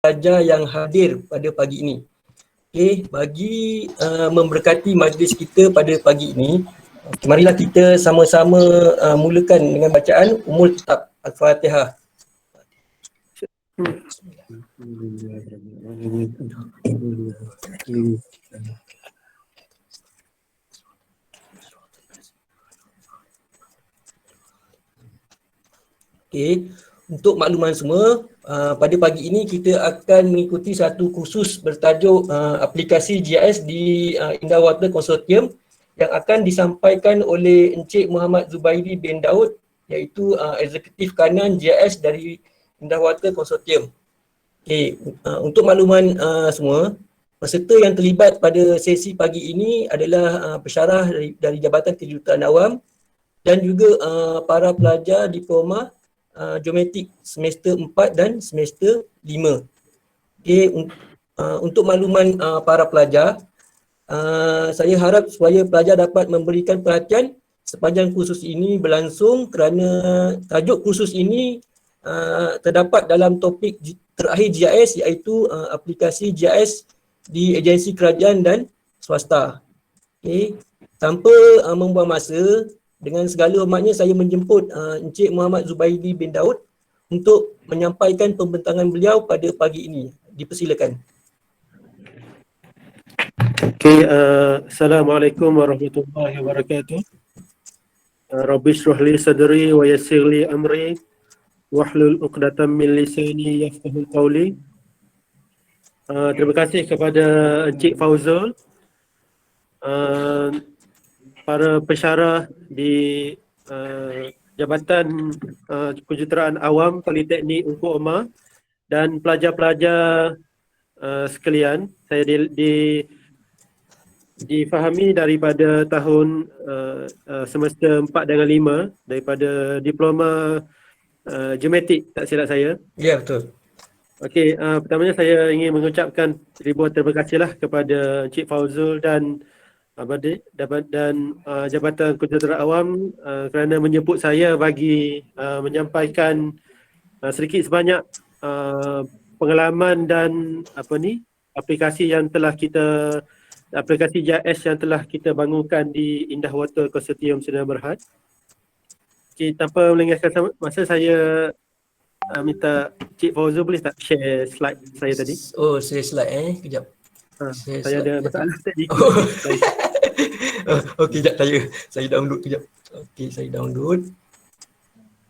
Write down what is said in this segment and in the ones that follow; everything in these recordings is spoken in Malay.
pelajar yang hadir pada pagi ini. Okey, bagi memberkati majlis kita pada pagi ini, marilah kita sama-sama mulakan dengan bacaan Ummul Kitab Al-Fatihah. Okey, untuk makluman semua, pada pagi ini kita akan mengikuti satu kursus bertajuk aplikasi GIS di Indah Water Consortium yang akan disampaikan oleh Encik Muhammad Zubaidi bin Daud, iaitu Eksekutif Kanan GIS dari Indah Water Consortium. Okey, untuk makluman semua, peserta yang terlibat pada sesi pagi ini adalah pensyarah dari Jabatan Kejuruteraan Awam dan juga para pelajar diploma geometrik semester 4 dan semester 5. Okey, untuk makluman para pelajar, saya harap supaya pelajar dapat memberikan perhatian sepanjang kursus ini berlangsung kerana tajuk kursus ini terdapat dalam topik terakhir GIS, iaitu aplikasi GIS di agensi kerajaan dan swasta. Okey, tanpa membuang masa, dengan segala hormatnya saya menjemput Encik Muhammad Zubaidi bin Daud untuk menyampaikan pembentangan beliau pada pagi ini. Dipersilakan. Okey, Assalamualaikum warahmatullahi wabarakatuh. Rabbi shrah li sadri wa yassir li amri wahlul 'uqdatam min lisani yafqahu qawli. Terima kasih kepada Encik Fauzul, para pensyarah di Jabatan Kejuruteraan Awam Politeknik Ungku Omar dan pelajar-pelajar sekalian. Saya difahami daripada tahun semester 4 dan 5 daripada diploma geometrik, tak silap saya. Ya, betul. Okey, pertamanya saya ingin mengucapkan ribuan terima kasihlah kepada Encik Fauzul dan Jabatan Kejuruteraan Awam kerana menjemput saya bagi menyampaikan sedikit sebanyak pengalaman dan aplikasi GIS yang telah kita bangunkan di Indah Water Consortium Sdn Bhd. Okay, tanpa melengahkan masa, saya minta Cik Fauzul boleh tak share slide saya tadi? Oh, share slide kejap. Saya ada masalah teknikal. Okey, sekejap saya download kejap. Okey, saya download.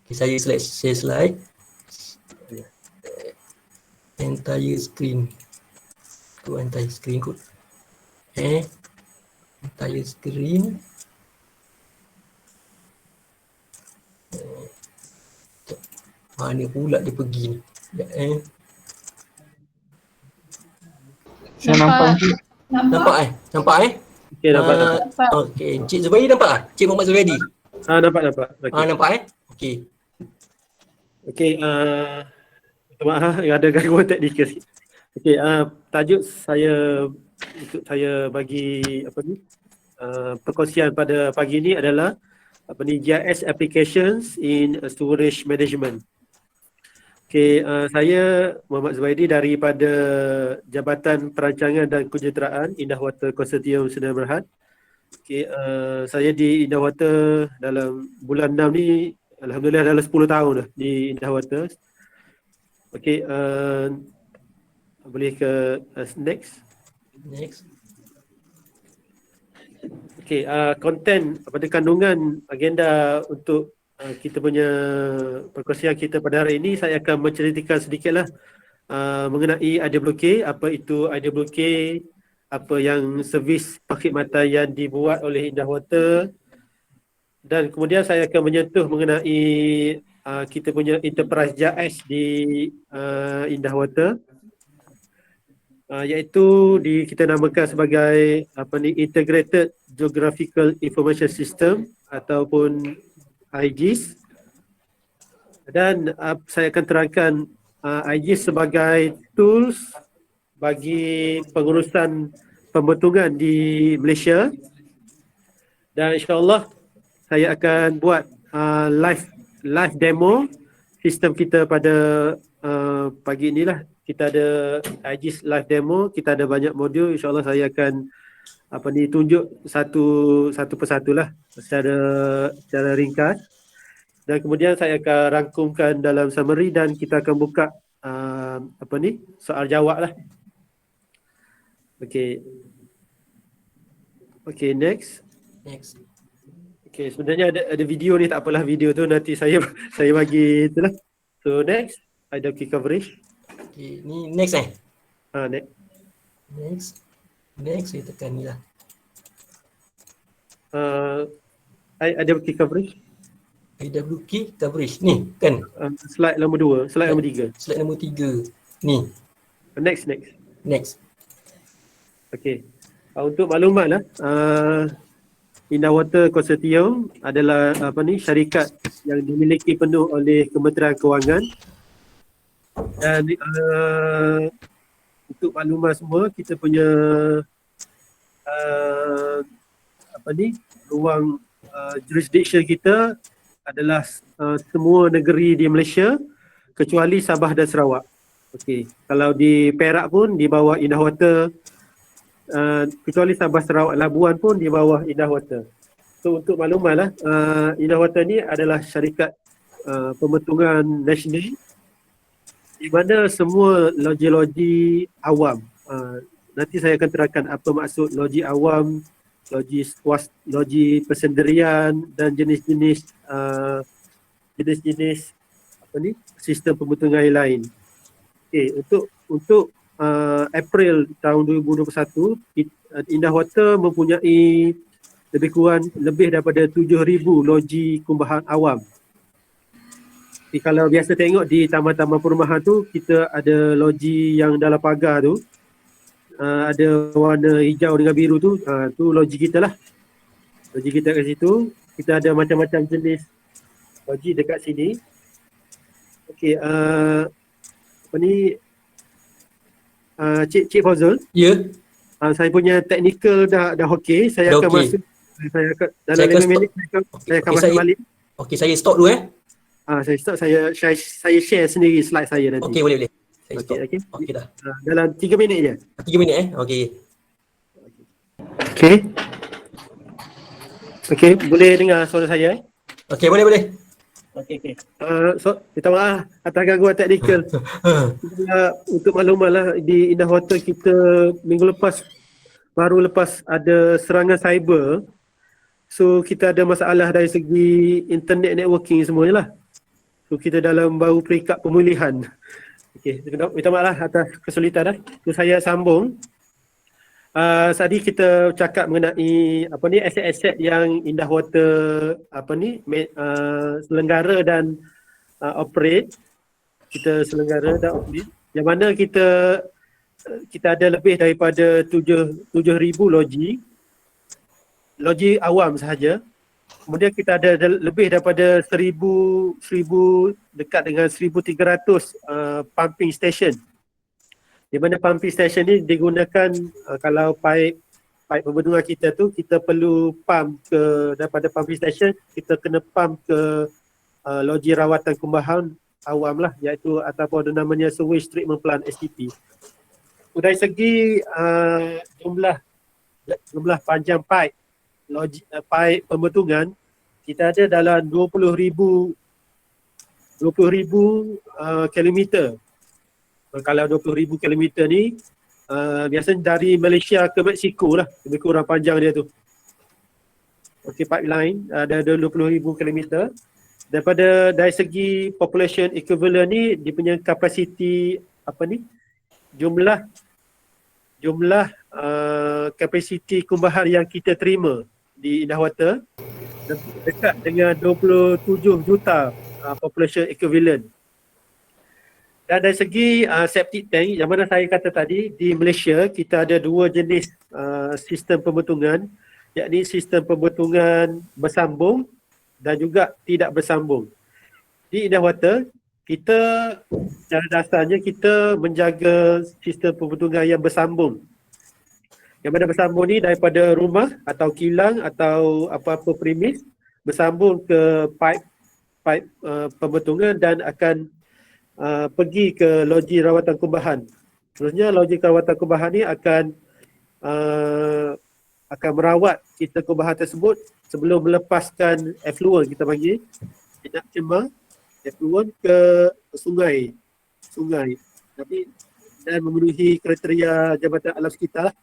Okey, saya share slide. Entire screen. Entire screen kot. Entire screen. Mana pula dia pergi ni? Saya nampak. Nampak? Okey, nampak. Okey, Encik Zubaidi nampak ah? Encik Muhammad Zubaidi. Nampak. Okay. Nampak Okey. Okey, maaf ada gangguan teknikal sikit. Okey, tajuk untuk saya bagi perkongsian pada pagi ini adalah GIS applications in storage management. Okey, saya Muhammad Zubaidi daripada Jabatan Perancangan dan Kejuruteraan Indah Water Consortium Sdn Bhd. Okey, saya di Indah Water dalam bulan 6 ni, alhamdulillah dalam 10 tahun dah di Indah Water. Okey, boleh ke next. Okey, konten pada kandungan agenda untuk kita punya perkongsian kita pada hari ini, saya akan menceritakan sedikitlah mengenai IWK, apa itu IWK, apa yang servis perkhidmatan yang dibuat oleh Indah Water, dan kemudian saya akan menyentuh mengenai kita punya enterprise GIS di Indah Water, iaitu kita namakan sebagai Integrated Geographical Information System ataupun IGIS. Dan saya akan terangkan IGIS sebagai tools bagi pengurusan pembentungan di Malaysia, dan insyaAllah saya akan buat live demo sistem kita pada pagi inilah, kita ada IG's live demo, kita ada banyak modul. InsyaAllah saya akan tunjuk satu persatu lah secara ringkas. Dan kemudian saya akan rangkumkan dalam summary dan kita akan buka soal jawab lah. Okay, next. Okay, sebenarnya ada video ni, tak apalah, video tu nanti saya bagi itulah. So next, IWK coverage. Okay, ni next Next. Next saya tekan ni lah. IWK coverage. IWK coverage ni kan? Slide nombor 2, slide nombor 3. Slide nombor 3. Ni. Next. Okay. Untuk maklumat lah, Indah Water Consortium adalah syarikat yang dimiliki penuh oleh Kementerian Kewangan. Dan untuk maklumat semua, kita punya ruang jurisdiction kita adalah semua negeri di Malaysia kecuali Sabah dan Sarawak. Okey, kalau di Perak pun di bawah Indah Water, kecuali Sabah, Sarawak, Labuan pun di bawah Indah Water. So untuk maklumatlah, Indah Water ni adalah syarikat pembentungan nasional di mana semua loji-loji awam. Nanti saya akan terangkan apa maksud loji awam, loji persendirian dan jenis-jenis sistem pembentungan yang lain. Okey, untuk April tahun 2021, Indah Water mempunyai lebih daripada 7,000 loji kumbahan awam. Jadi kalau biasa tengok di taman-taman perumahan tu, kita ada loji yang dalam pagar tu, ada warna hijau dengan biru tu, tu loji kita lah. Loji kita kat situ. Kita ada macam-macam jenis loji dekat sini. Okey, Cik Fazul. Ya. Saya punya technical dah okey. Saya akan masuk. Saya akan dalam 5 minit saya akan masuk balik. Okey, saya stop dulu Saya stop, saya share sendiri slide saya nanti. Okey, boleh. Saya stop. Okey Dah. Dalam 3 minit je. 3 minit Okey. Okey, boleh dengar suara saya Okey, boleh. Okey. So, minta maaf atas gangguan teknikal. Untuk maklumat lah, di Indah Water kita baru lepas ada serangan cyber. So kita ada masalah dari segi internet networking semuanya lah. So kita baru peringkat pemulihan. Okey, minta maaf lah atas kesulitan dah. So saya sambung. Tadi kita cakap mengenai aset-aset yang Indah Water selenggara dan operate. Kita selenggara dan operate. Yang mana kita ada lebih daripada 7,000 loji awam sahaja. Kemudian kita ada lebih daripada 1,000 dekat dengan 1,300 pumping station. Di mana pumping station ni digunakan kalau pipe pembentungan kita tu, kita perlu pump daripada pumping station, kita kena pump ke loji rawatan kumbahan awam lah, iaitu ataupun ada namanya sewage treatment plant STP. Dari segi jumlah panjang pipe pembentungan, kita ada dalam 20,000 kilometer. Kalau 20,000 kilometer ni biasanya dari Malaysia ke Mexico lah, lebih kurang panjang dia tu. Okey, pipeline ada 20,000 kilometer. Dari segi population equivalent ni, dia punya kapasiti jumlah kapasiti kumbahan yang kita terima di Indah Water dekat dengan 27 juta population equivalent. Dan dari segi septic tank, yang mana saya kata tadi, di Malaysia kita ada dua jenis sistem pembentungan, yakni sistem pembentungan bersambung dan juga tidak bersambung. Di Indah Water, kita secara dasarnya kita menjaga sistem pembentungan yang bersambung. Yang mana bersambung ni daripada rumah atau kilang atau apa-apa premis bersambung ke pipe pembentungan dan akan pergi ke loji rawatan kubahan. Seterusnya loji rawatan kubahan ni akan merawat kita kubahan tersebut sebelum melepaskan effluent, kita panggil tindak cemar effluent ke sungai. Tapi dan memenuhi kriteria Jabatan Alam Sekitar.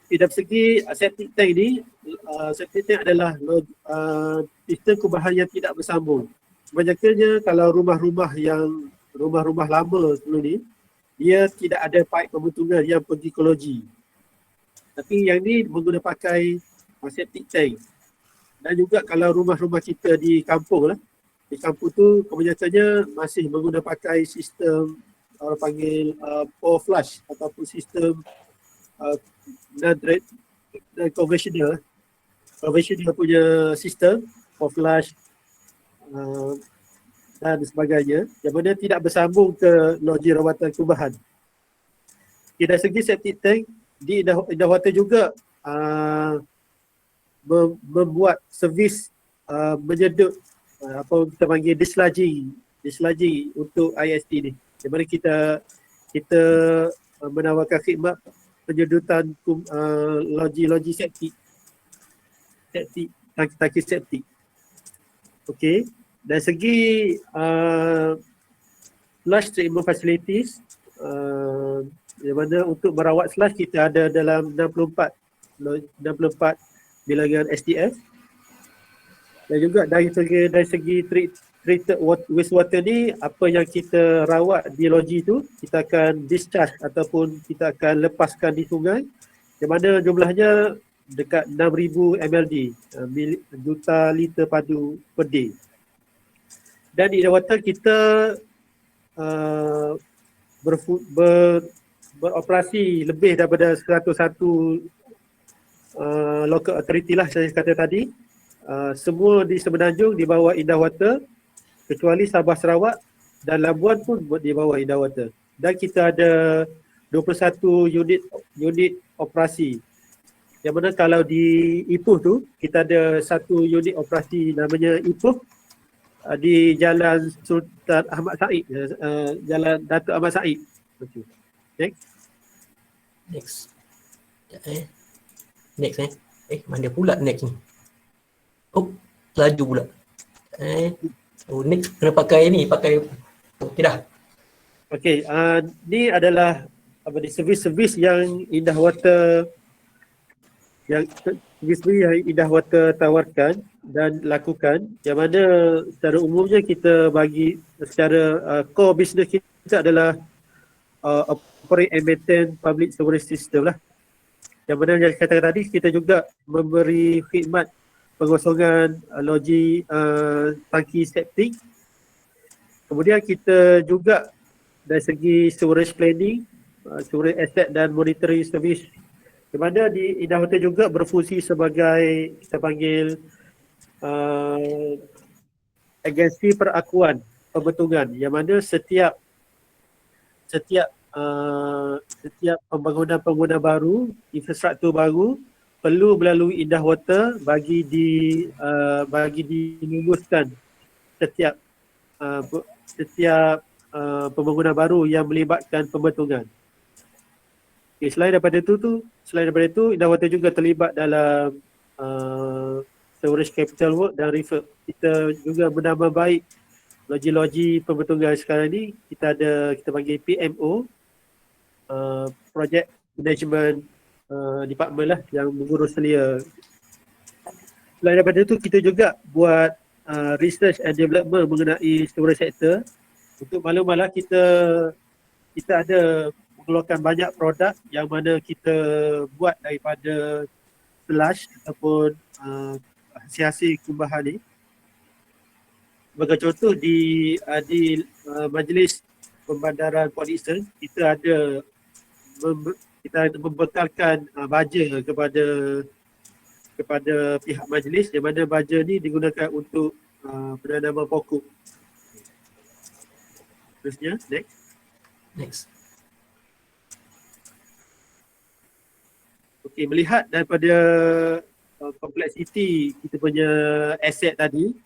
Dari segi septic tank ni, septic tank adalah sistem kubahan yang tidak bersambung. Kebanyakannya kalau rumah-rumah lama sebelum ni, dia tidak ada pipe pembentungan yang pergi ke loji. Tapi yang ni menggunakan pakai septic tank. Dan juga kalau rumah-rumah kita di kampung lah, di kampung tu kebanyakannya masih menggunakan pakai sistem orang panggil power flush ataupun sistem non-conventional punya sistem power flush dan sebagainya yang mana tidak bersambung ke loji rawatan kubahan. Dari segi septic tank di Indah Water juga membuat servis menyedut apa kita panggil dislodging untuk IST ni. Di mana kita menawarkan khidmat penyedutan loji septik, tangki septik. Okey, dari segi flush treatment facilities, di mana untuk merawat flush kita ada dalam 64 bilangan STF. Dan juga dari segi treated wastewater ni, apa yang kita rawat di loji tu kita akan discharge ataupun kita akan lepaskan di sungai, yang mana jumlahnya dekat 6,000 mld, juta liter padu per day. Dan di Indah Water kita beroperasi lebih daripada 101 local authority lah saya kata tadi. Semua di Semenanjung di bawah Indah Water, kecuali Sabah Sarawak dan Labuan pun di bawah Indah Water. Dan kita ada 21 unit operasi. Yang mana kalau di Ipoh tu kita ada satu unit operasi namanya Ipoh di Jalan Sultan Ahmad Said, Jalan Datuk Ahmad Said. Okay. Next. Next mana pula next ni? Oh, laju pula. Next kena pakai okey dah. Okey, ni adalah servis-servis yang Indah Water tawarkan dan lakukan, yang mana secara umumnya kita bagi secara core business kita adalah operate and maintain public sewerage system lah. Yang mana yang saya katakan tadi, kita juga memberi khidmat pengosongan loji tangki septik. Kemudian kita juga dari segi sewerage planning, sewerage asset dan monitoring service, di mana di Indah Water juga berfungsi sebagai kita panggil agensi perakuan pembentungan, yang mana setiap pembangunan baru, infrastruktur baru perlu melalui Indah Water bagi diluluskan setiap pembangunan baru yang melibatkan pembentungan. Okay, selain daripada itu Indah Water juga terlibat dalam sewerage capital work dan refurb. Kita juga menambah baik loji-loji pembentungan sekarang ni. Kita panggil PMO, Project Management Department lah, yang mengurus selia. Selain daripada itu, kita juga buat research and development mengenai sewerage sector. Untuk maklum kita ada mengeluarkan banyak produk yang mana kita buat daripada flush ataupun hasil kubahan ni. Sebagai contoh, di Majlis Pembandaran Port Dickson, kita membekalkan baja kepada pihak majlis, yang mana baja ni digunakan untuk penanaman pokok. Terusnya, next. Okey, melihat daripada kompleksiti kita punya aset tadi,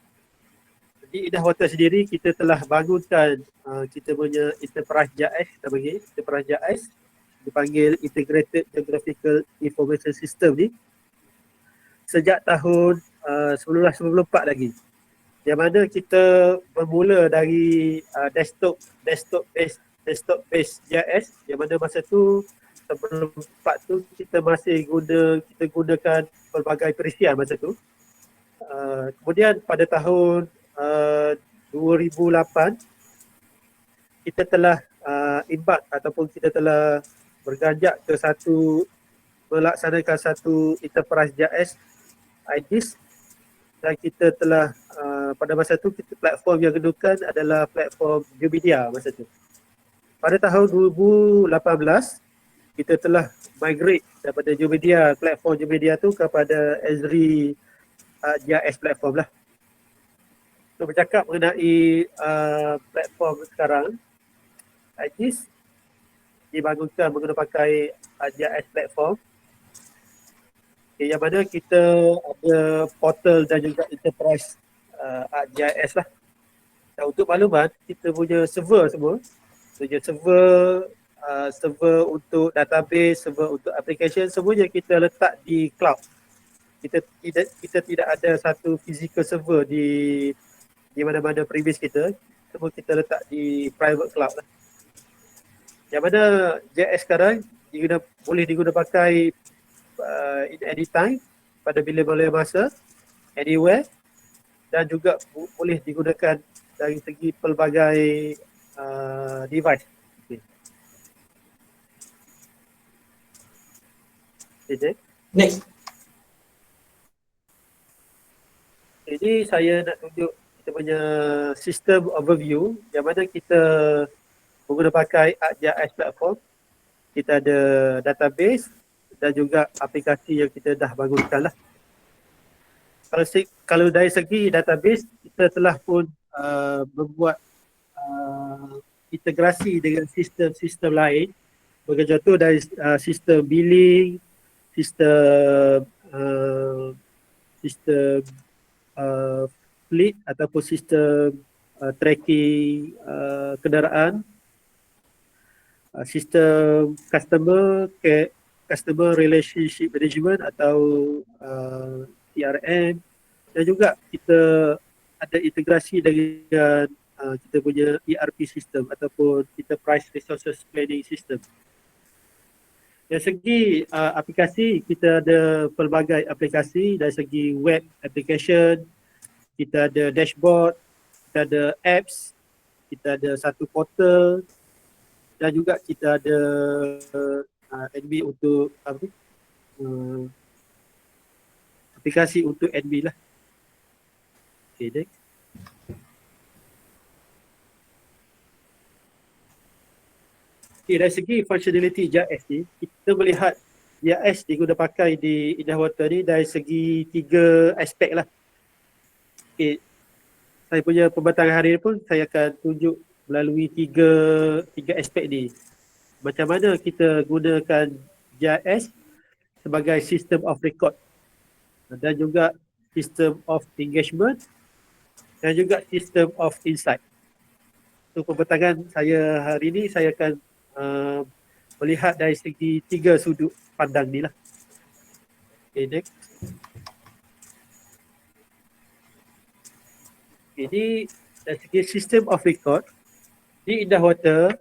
di Indah Water sendiri kita telah bangunkan kita punya enterprise JIS, kita panggil enterprise JIS, dipanggil Integrated Geographical Information System ni sejak tahun 1994 lagi. Yang mana kita bermula dari desktop based JIS, yang mana masa tu sebelum 4 tu kita masih gunakan pelbagai perisian masa tu. Kemudian pada tahun 2008 kita telah embark ataupun kita telah berganjak ke melaksanakan satu enterprise JIS IDIS, dan kita telah pada masa tu kita platform yang gunakan adalah platform Geomedia masa tu. Pada tahun 2018 kita telah migrate daripada Geomedia, platform Geomedia tu kepada Esri GIS platform lah. So bercakap mengenai platform sekarang, IGIS dibangunkan menggunakan pakai GIS platform, yang mana kita ada portal dan juga enterprise GIS lah. Dan untuk makluman, kita punya server semua, server untuk database, server untuk application, semuanya kita letak di cloud. Kita tidak ada satu physical server di mana-mana previous kita, semua kita letak di private cloud lah. Yang mana JIS sekarang boleh digunakan pakai in anytime, pada bila-bila masa, anywhere, dan juga boleh digunakan dari segi pelbagai device. Okay. Next. Jadi saya nak tunjuk kita punya sistem overview, yang mana kita menggunakan pakai ArcGIS platform. Kita ada database dan juga aplikasi yang kita dah bangunkan lah. Kalau dari segi database, kita telah pun membuat integrasi dengan sistem-sistem lain. Bagi contoh dari sistem billing, sistem fleet ataupun sistem tracking kenderaan, sistem customer relationship management atau CRM, dan juga kita ada integrasi dengan kita punya ERP system ataupun enterprise resources planning system. Dari segi aplikasi, kita ada pelbagai aplikasi. Dari segi web application, kita ada dashboard, kita ada apps, kita ada satu portal, dan juga kita ada admin untuk aplikasi untuk admin lah. Okay, next. Okay, dari segi functionality JIS ni, kita melihat JIS diguna pakai di Indah Water ni dari segi 3 aspek lah. Okay, saya punya pembatangan hari ni pun saya akan tunjuk melalui tiga aspek ni. Macam mana kita gunakan JIS sebagai system of record, dan juga system of engagement, dan juga system of insight. So pembatangan saya hari ni saya akan melihat dari segi 3 sudut pandang ni lah. Okay, next. Ini dari segi system of record di Indah Water,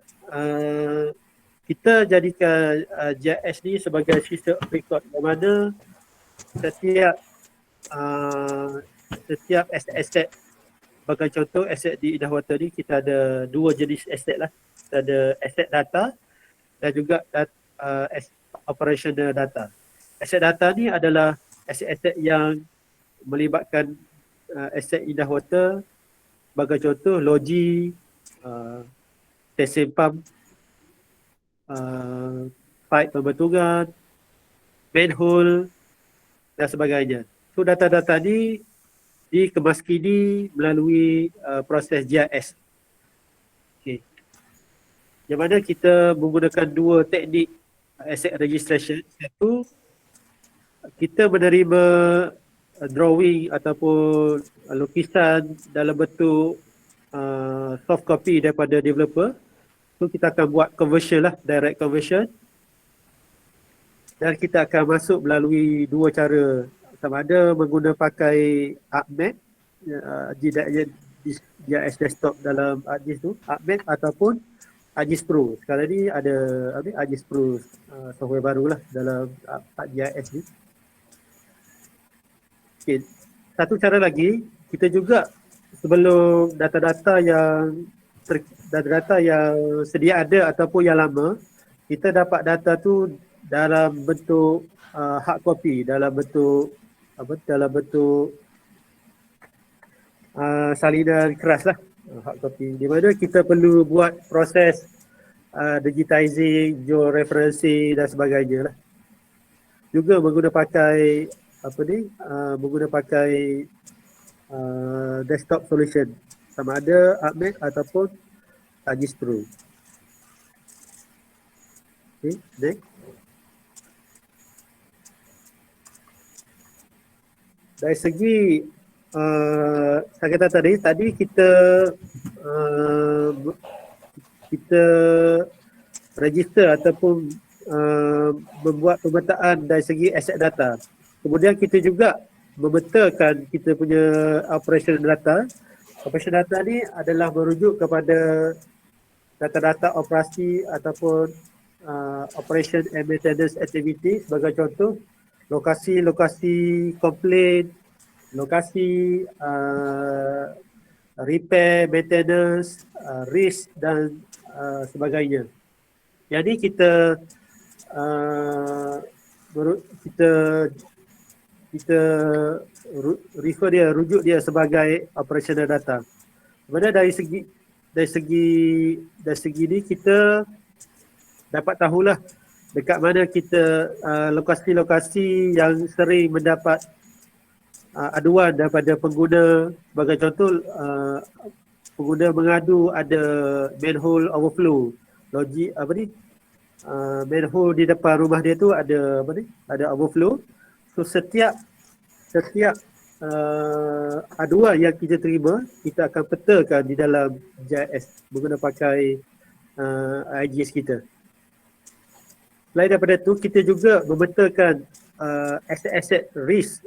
kita jadikan JIS ni sebagai system of record, di mana setiap aset, bagi contoh aset di Indah Water ni kita ada 2 jenis aset lah. Kita ada aset data dan juga operational data. Aset data ni adalah aset-aset yang melibatkan aset Indah Water, bagi contoh logi, stesen pump, pipe pembentungan, manhole dan sebagainya. So data-data ni dikemaskini melalui proses GIS. Okay. Yang mana kita menggunakan 2 teknik asset registration. Satu, kita menerima drawing ataupun lukisan dalam bentuk soft copy daripada developer, so kita akan buat conversion lah, direct conversion, dan kita akan masuk melalui dua cara, sama ada menggunakan pakai ArcMap GIS desktop dalam ArcGIS tu, ArcMap ataupun ArcGIS Pro. Sekarang ni ada ArcGIS Pro, software baru lah dalam ArcGIS ni. Okay. Satu cara lagi, kita juga sebelum data-data yang sedia ada ataupun yang lama, kita dapat data tu dalam bentuk hard copy, dalam bentuk salinan keras lah, hard copy, di mana kita perlu buat proses digitizing, georeferencing dan sebagainya lah. Juga menggunakan pakai desktop solution, sama ada ArcMap ataupun ArcGIS Pro. Okay, next. Dari segi saya kata tadi kita register ataupun membuat pemetaan dari segi aset data. Kemudian kita juga memetakan kita punya operation data. Operation data ni adalah merujuk kepada data-data operasi ataupun operation and maintenance activity. Sebagai contoh, lokasi komplain, lokasi repair, maintenance, risk dan sebagainya. Yang ni kita rujuk dia sebagai operational data. Kemudian dari segi ni kita dapat tahulah dekat mana kita lokasi-lokasi yang sering mendapat aduan daripada pengguna. Sebagai contoh, pengguna mengadu ada manhole overflow, manhole di depan rumah dia tu ada overflow. So setiap aduan yang kita terima, kita akan petakan di dalam GIS menggunakan pakai IGS kita. Selain daripada itu, kita juga memetakan aset-aset risk,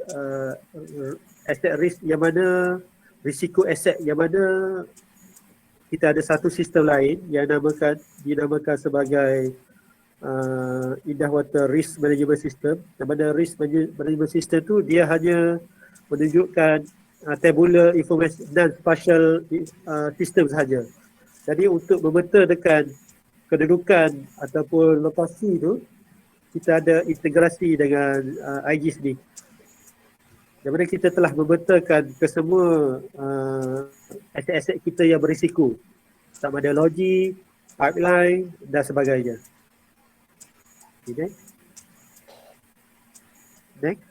aset risk yang mana, risiko aset yang mana kita ada satu sistem lain yang dinamakan sebagai Indah Water Risk Management System. Di mana risk management system tu dia hanya menunjukkan tabular information dan spatial system sahaja. Jadi untuk memetakan kedudukan ataupun lokasi tu, kita ada integrasi dengan IGS ni. Di mana kita telah memetakan ke semua aset-aset kita yang berisiko, sama ada logi, pipeline dan sebagainya. Okay, next.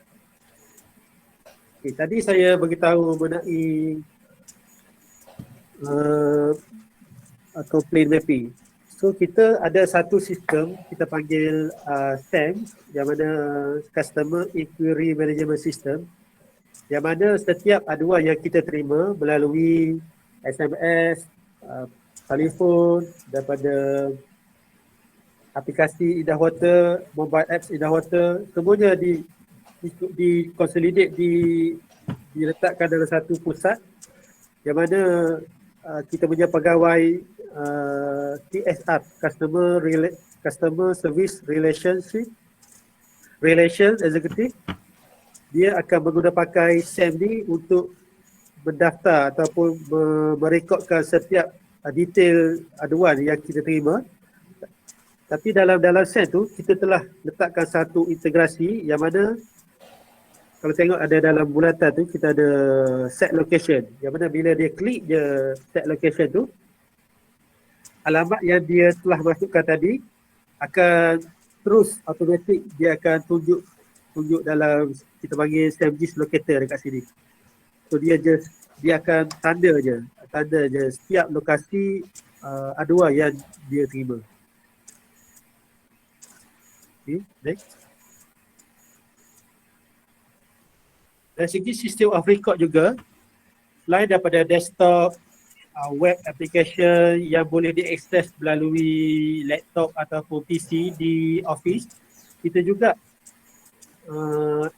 Okay, tadi saya beritahu mengenai complaint mapping. So kita ada satu sistem kita panggil SAM, yang mana Customer Inquiry Management System, yang mana setiap aduan yang kita terima melalui SMS, telefon, daripada aplikasi Indah Water, mobile apps Indah Water, semuanya dikonsolidate, diletakkan dalam satu pusat, yang mana kita punya pegawai CSR, Customer Service Relations Executive, dia akan menggunakan pakai SAM ni untuk mendaftar ataupun merekodkan setiap detail aduan yang kita terima. Tapi dalam SAM tu kita telah letakkan satu integrasi yang mana kalau tengok ada dalam bulatan tu kita ada set location, yang mana bila dia klik je set location tu, alamat yang dia telah masukkan tadi akan terus automatik dia akan tunjuk dalam, kita panggil SAMGIS locator dekat sini. So dia akan tanda je setiap lokasi aduan yang dia terima. Okay, next. Dari segi system of record juga, selain daripada desktop, web application yang boleh diakses melalui laptop ataupun PC di office, kita juga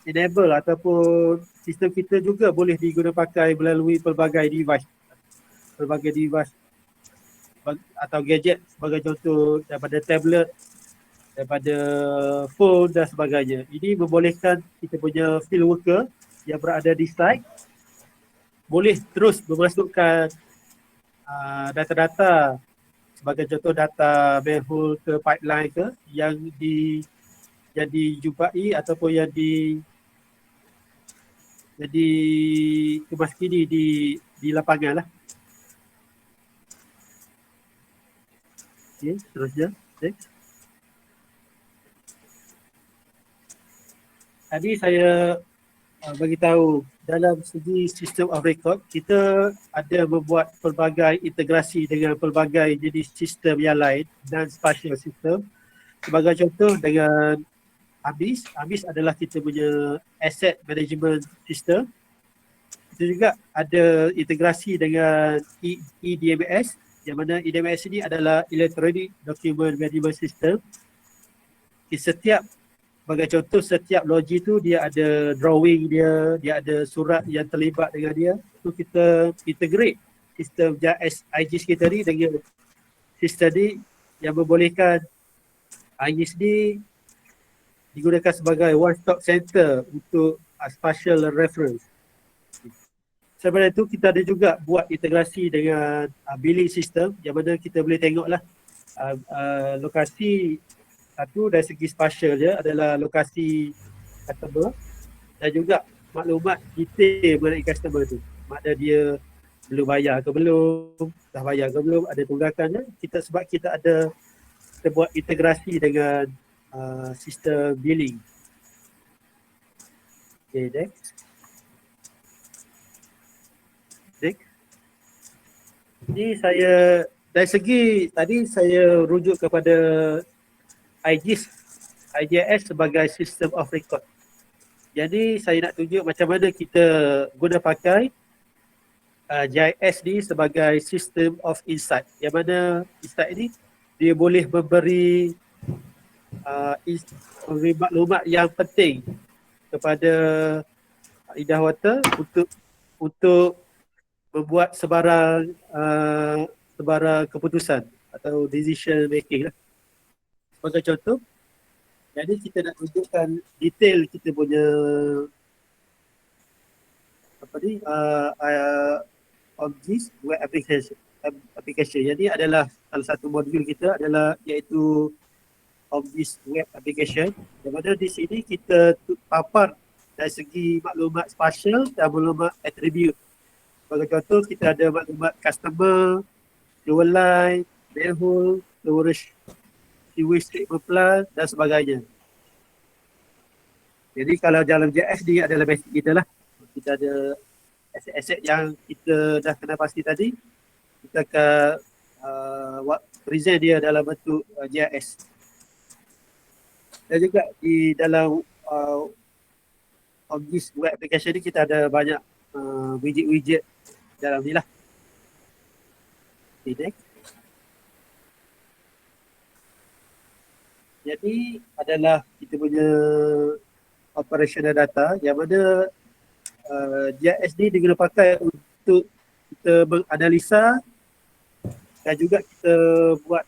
enable ataupun sistem kita juga boleh digunakan pakai melalui pelbagai device atau gadget, sebagai contoh daripada tablet, daripada phone dan sebagainya. Ini membolehkan kita punya field worker yang berada di site boleh terus memasukkan data-data, sebagai contoh data manhole ke pipeline ke yang dijumpai ataupun yang kemaskini di lapangan lah. Okay, terusnya. Next. Tadi saya bagi tahu dalam segi sistem of record, kita ada membuat pelbagai integrasi dengan pelbagai jenis sistem yang lain dan spatial system. Sebagai contoh dengan ABIS. ABIS adalah kita punya asset management system. Kita juga ada integrasi dengan eDMS, yang mana eDMS ini adalah Electronic Document Management System. Sebagai contoh, setiap logi tu dia ada drawing dia ada surat yang terlibat dengan dia. So kita integrate sistem JIS IGIS kita ni dengan sistem ni yang membolehkan IGIS ni digunakan sebagai one-stop center untuk spatial reference. Selain itu, kita ada juga buat integrasi dengan billing system, yang mana kita boleh tengoklah lokasi satu dari segi spatial dia adalah lokasi customer dan juga maklumat detail mengenai customer tu. Maknanya dia belum bayar ke belum, dah bayar ke belum, ada tunggakannya. Sebab kita buat integrasi dengan sistem billing. Okay, next. Ini dari segi tadi saya rujuk kepada IGIS sebagai system of record. Jadi saya nak tunjuk macam mana kita guna pakai JIS ni sebagai system of insight. Yang mana insight ni dia boleh memberi maklumat yang penting kepada Indah Water untuk membuat sebarang keputusan atau decision making lah. Sebagai contoh, jadi kita nak tunjukkan detail kita punya OBJIS web application. Jadi adalah salah satu modul kita adalah iaitu OBJIS web application. Yang mana di sini kita papar dari segi maklumat spatial dan maklumat attribute. Sebagai contoh, kita ada maklumat customer, fuel line, manhole, storage, sewage treatment plant dan sebagainya. Jadi kalau dalam JS ni adalah basic kita lah. Kita ada aset-aset yang kita dah kenal pasti tadi. Kita akan present dia dalam bentuk JS. Dan juga di dalam OBJIS web application ni kita ada banyak widget-widget dalam ni lah. Okay, next. Jadi adalah kita punya operational data yang mana JIS ni digunakan pakai untuk kita menganalisa dan juga kita buat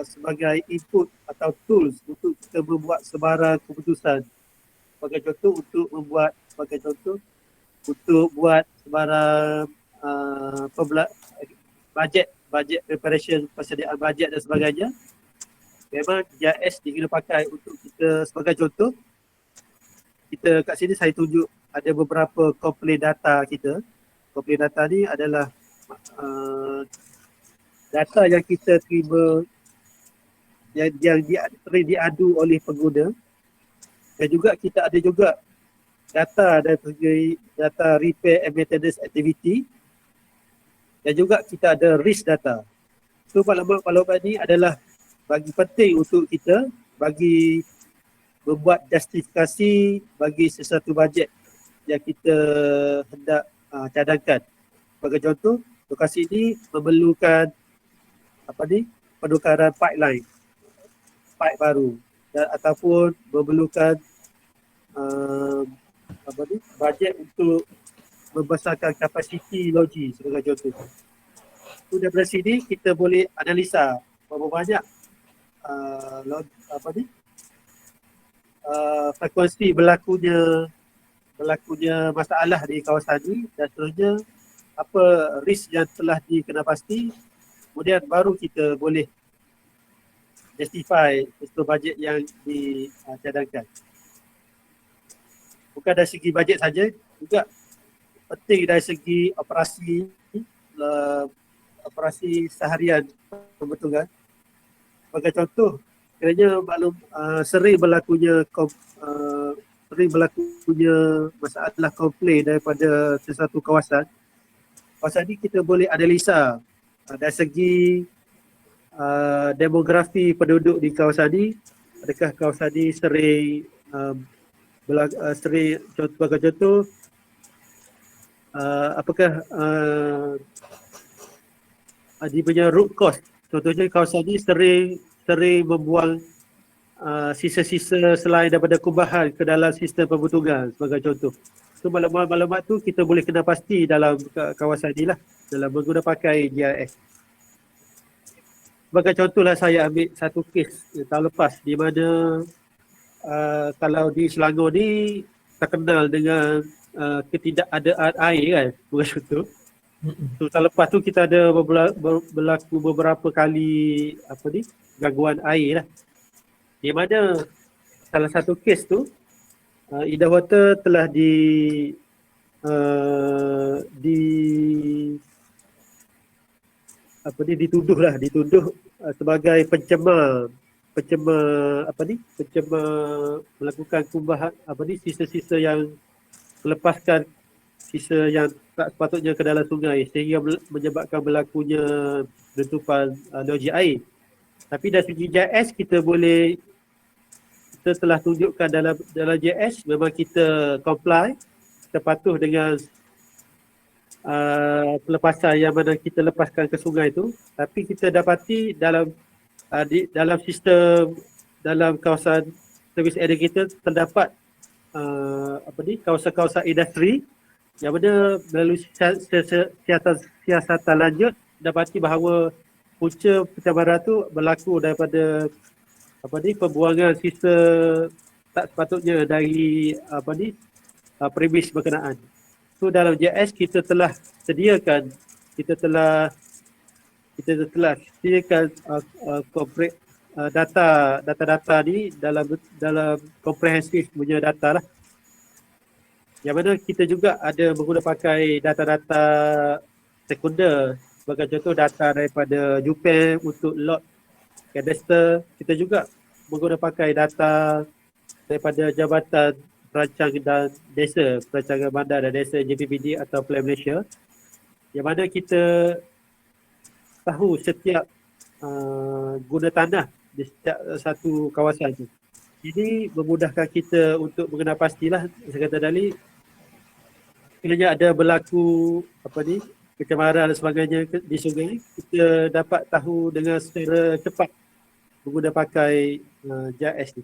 sebagai input atau tools untuk kita membuat sebarang keputusan. Sebagai contoh untuk buat sebarang budget preparation, persediaan bajet dan sebagainya. Memang JIS digunakan pakai untuk kita, sebagai contoh, kita kat sini saya tunjuk ada beberapa komplain data kita. Komplain data ni adalah data yang kita terima yang diadu oleh pengguna, dan juga kita ada juga data dari data repair and maintenance activity, dan juga kita ada risk data. So maklumat ni adalah bagi penting untuk kita bagi membuat justifikasi bagi sesuatu bajet yang kita hendak cadangkan. Sebagai contoh, lokasi ini memerlukan penukaran pipeline, pipe baru, dan ataupun memerlukan bajet untuk membesarkan kapasiti loji sebagai contoh. So, daripada sini kita boleh analisa berapa banyak frekuensi berlakunya masalah di kawasan ini, dan seterusnya apa risk yang telah dikenapasti. Kemudian baru kita boleh justify usul bajet yang dicadangkan. Bukan dari segi bajet saja, juga penting dari segi operasi seharian pembetulan. Sebagai contoh, kiranya maklum sering berlakunya masalah komplain daripada sesuatu kawasan. Kawasan ini kita boleh analisa dari segi demografi penduduk di kawasan ini. Adakah kawasan ini sering sebagai contoh, apakah dia punya root cause. Contohnya kawasan ini sering membuang sisa-sisa selain daripada kubahan ke dalam sistem pembentungan sebagai contoh. So maklumat tu kita boleh kena pasti dalam kawasan ni lah, dalam menggunakan pakai GIS. Sebagai contohlah, saya ambil satu kes tahun lepas di mana kalau di Selangor ni terkenal dengan ketidakadaan air kan, sebagai contoh. So, tahun lepas tu kita ada berlaku beberapa kali gangguan air lah. Di mana salah satu kes tu Indah Water telah dituduh sebagai pencemar melakukan kubahan sisa-sisa yang melepaskan sisa yang tak sepatutnya ke dalam sungai sehingga menyebabkan berlakunya letupan loji air. Tapi dari segi GIS kita telah tunjukkan dalam GIS memang kita comply, kita patuh dengan pelepasan yang mana kita lepaskan ke sungai itu. Tapi kita dapati dalam sistem, dalam kawasan servis area kita terdapat kawasan-kawasan industri yang mana melalui siasatan lanjut dapati bahawa punca pencemaran itu berlaku daripada pembuangan sisa tak sepatutnya dari premis berkenaan. So dalam GIS kita telah sediakan data ni dalam komprehensif punya data lah. Yang mana kita juga ada menggunakan pakai data-data sekunder, sebagai contoh data daripada JUPEM untuk lot kadastre. Kita juga menggunakan pakai data daripada Jabatan Perancang dan Desa, Perancangan Bandar dan Desa JPBD atau Plan Malaysia, yang mana kita tahu setiap guna tanah di setiap satu kawasan itu. Ini memudahkan kita untuk mengenal pastilah, saya kata tadi, bila ada berlaku pencemaran dan sebagainya di sungai, kita dapat tahu dengan secara cepat menggunakan pakai GIS ni.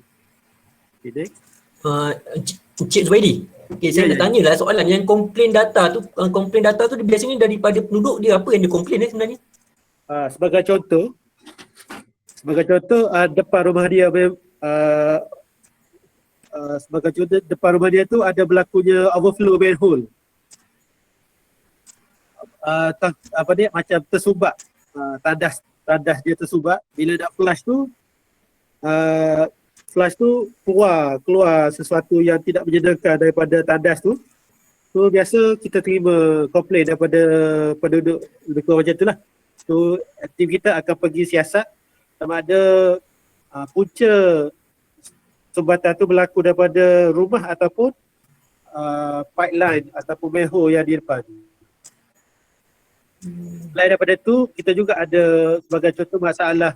Okay, next. Cik Zubaidi, saya nak tanya lah soalan yang komplain data tu biasanya daripada penduduk, dia apa yang dia komplain sebenarnya? Sebagai contoh, depan rumah dia depan rumah dia tu ada berlakunya overflow manhole. Macam tersumbat, tandas dia tersumbat. Bila nak flush tu keluar sesuatu yang tidak menyenangkan daripada tandas tu. So biasa kita terima komplain daripada penduduk, lebih kurang macam itulah. So tim kita akan pergi siasat sama ada punca sumbatan tu berlaku daripada rumah ataupun pipeline ataupun manhole yang di depan. Selain daripada itu, kita juga ada sebagai contoh masalah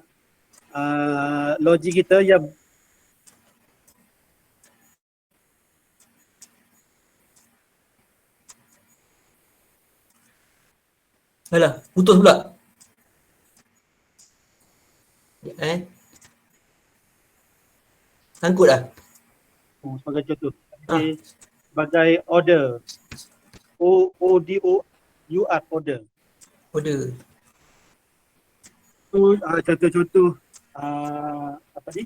loji kita yang Alah, putus pula. Sangkut dah. Sebagai contoh. Ah, Sebagai order. ODOUR order. order. Tu contoh-contoh apa ni?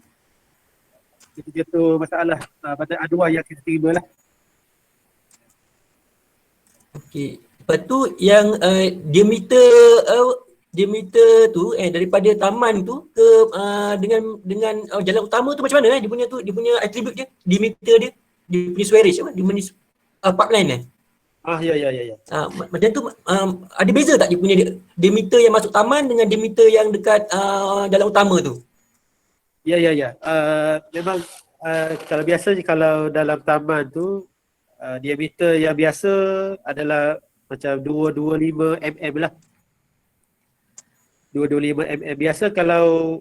Contoh masalah pada aduan yang kita terima lah. Okey. Lepas tu yang diameter tu daripada taman tu ke dengan jalan utama tu macam mana dia punya atribut dia, diameter dia, dia punya squarage apa? Dia punya pipeline Ya. macam tu ada beza tak dia punya diameter yang masuk taman dengan diameter yang dekat jalan utama tu? Ya. Memang kalau biasanya kalau dalam taman tu diameter yang biasa adalah macam 225 mm lah. 225 mm. Biasa kalau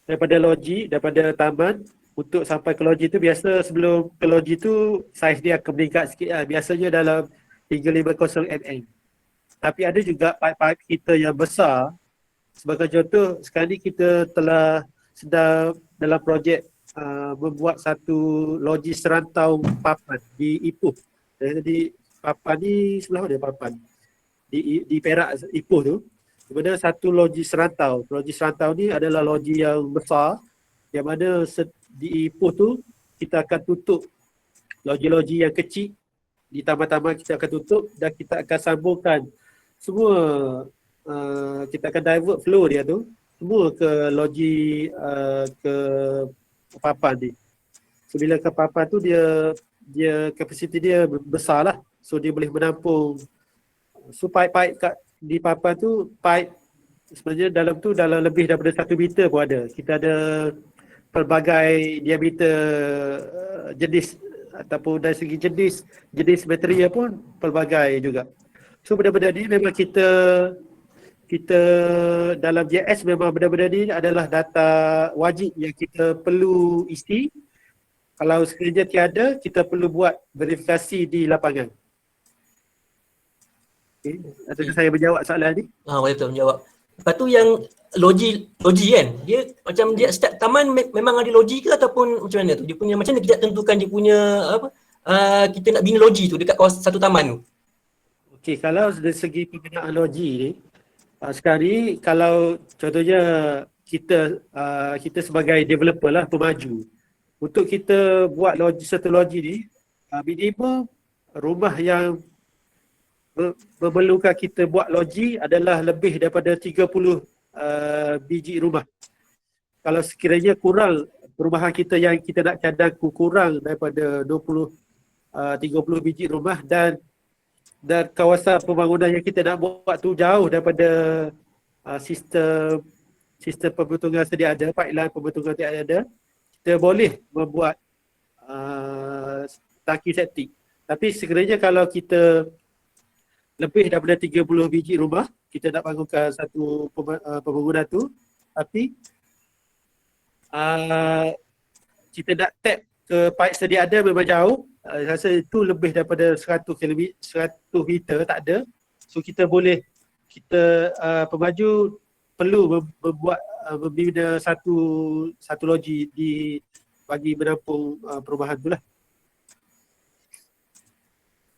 daripada taman untuk sampai ke loji tu, biasa sebelum ke loji tu saiz dia akan meningkat sikit lah. Biasanya dalam 350 mm. Tapi ada juga pipe-pipe kita yang besar. Sebagai contoh, sekarang ni kita telah sedang dalam projek membuat satu loji serantau papan di Ipoh. Jadi papan ni sebelah mana papan? Di Perak Ipoh tu. Di mana satu loji serantau. Loji serantau ni adalah loji yang besar yang mana di Ipoh tu kita akan tutup loji-loji yang kecil di taman-taman kita akan tutup dan kita akan sambungkan semua kita akan divert flow dia tu semua ke loji ke papan ni. So bila ke papan tu dia kapasiti dia besar lah. So dia boleh menampung. So pipe-pipe di papan tu pipe sebenarnya dalam lebih daripada 1 meter pun ada. Kita ada pelbagai diameter jenis ataupun dari segi jenis material pun pelbagai juga. So benda-benda ni memang kita dalam JS memang benda-benda ni adalah data wajib yang kita perlu isi. Kalau sekiranya tiada, kita perlu buat verifikasi di lapangan. Okay. Adakah saya menjawab soalan ni? Boleh betul menjawab. Lepas tu yang loji kan, dia macam dia setiap taman memang ada loji ke ataupun macam mana tu? Dia punya macam mana kita tentukan dia punya apa? Kita nak bina loji tu dekat kawasan satu taman tu. Okey, kalau dari segi pembinaan loji ni, sekarang ni kalau contohnya kita sebagai developer lah, pemaju. Untuk kita buat satu loji ni, minimum rumah yang memerlukan kita buat loji adalah lebih daripada 30 biji rumah. Kalau sekiranya kurang perumahan kita yang kita nak cadang kurang daripada 30 biji rumah dan kawasan pembangunan yang kita nak buat tu jauh daripada sistem pembentungan sedia ada, pipeline pembentungan sedia ada, kita boleh membuat tangki septik. Tapi sekiranya kalau kita lebih daripada 30 biji rumah, kita nak bangunkan satu pembangunan tu, tapi kita nak tap ke pipe sedia ada memang jauh, rasa itu lebih daripada 100 meter tak ada. So kita pemaju perlu membuat membina satu loji bagi menampung perumahan tu lah.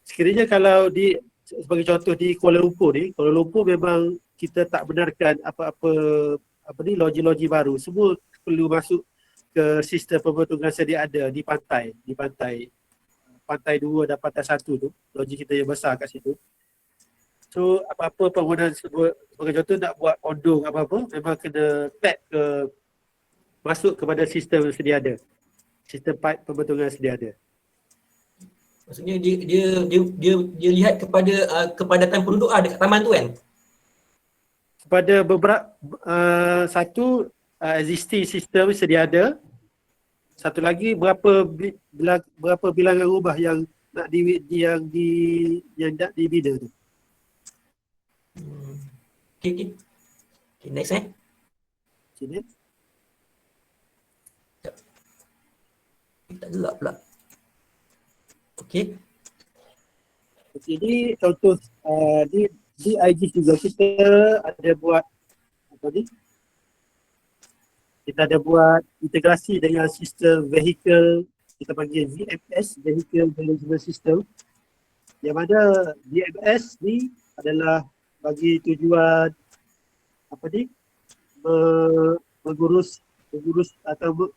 Sekiranya kalau sebagai contoh di Kuala Lumpur memang kita tak benarkan apa-apa loji-loji baru. Semua perlu masuk ke sistem pembentungan sedia ada di pantai 2 dan pantai 1 tu, loji kita yang besar kat situ. So apa-apa pembangunan sebagai contoh nak buat kondo apa-apa memang kena tap masuk kepada sistem sedia ada. Sistem pipe pembentungan sedia ada. Maksudnya dia lihat kepada kepadatan penduduk dekat taman tu kan. Kepada beberapa satu existing sistem sedia ada. Satu lagi berapa bilangan rumah yang nak dibina tu. Okay, next Sini. Tak gelap pula. Okay. Ini contoh ni di IGS juga kita ada buat apa ni? Kita ada buat integrasi dengan sistem vehicle, kita panggil VMS, Vehicle Management System. Yang mana VMS ni adalah bagi tujuan apa ni? Mengurus atau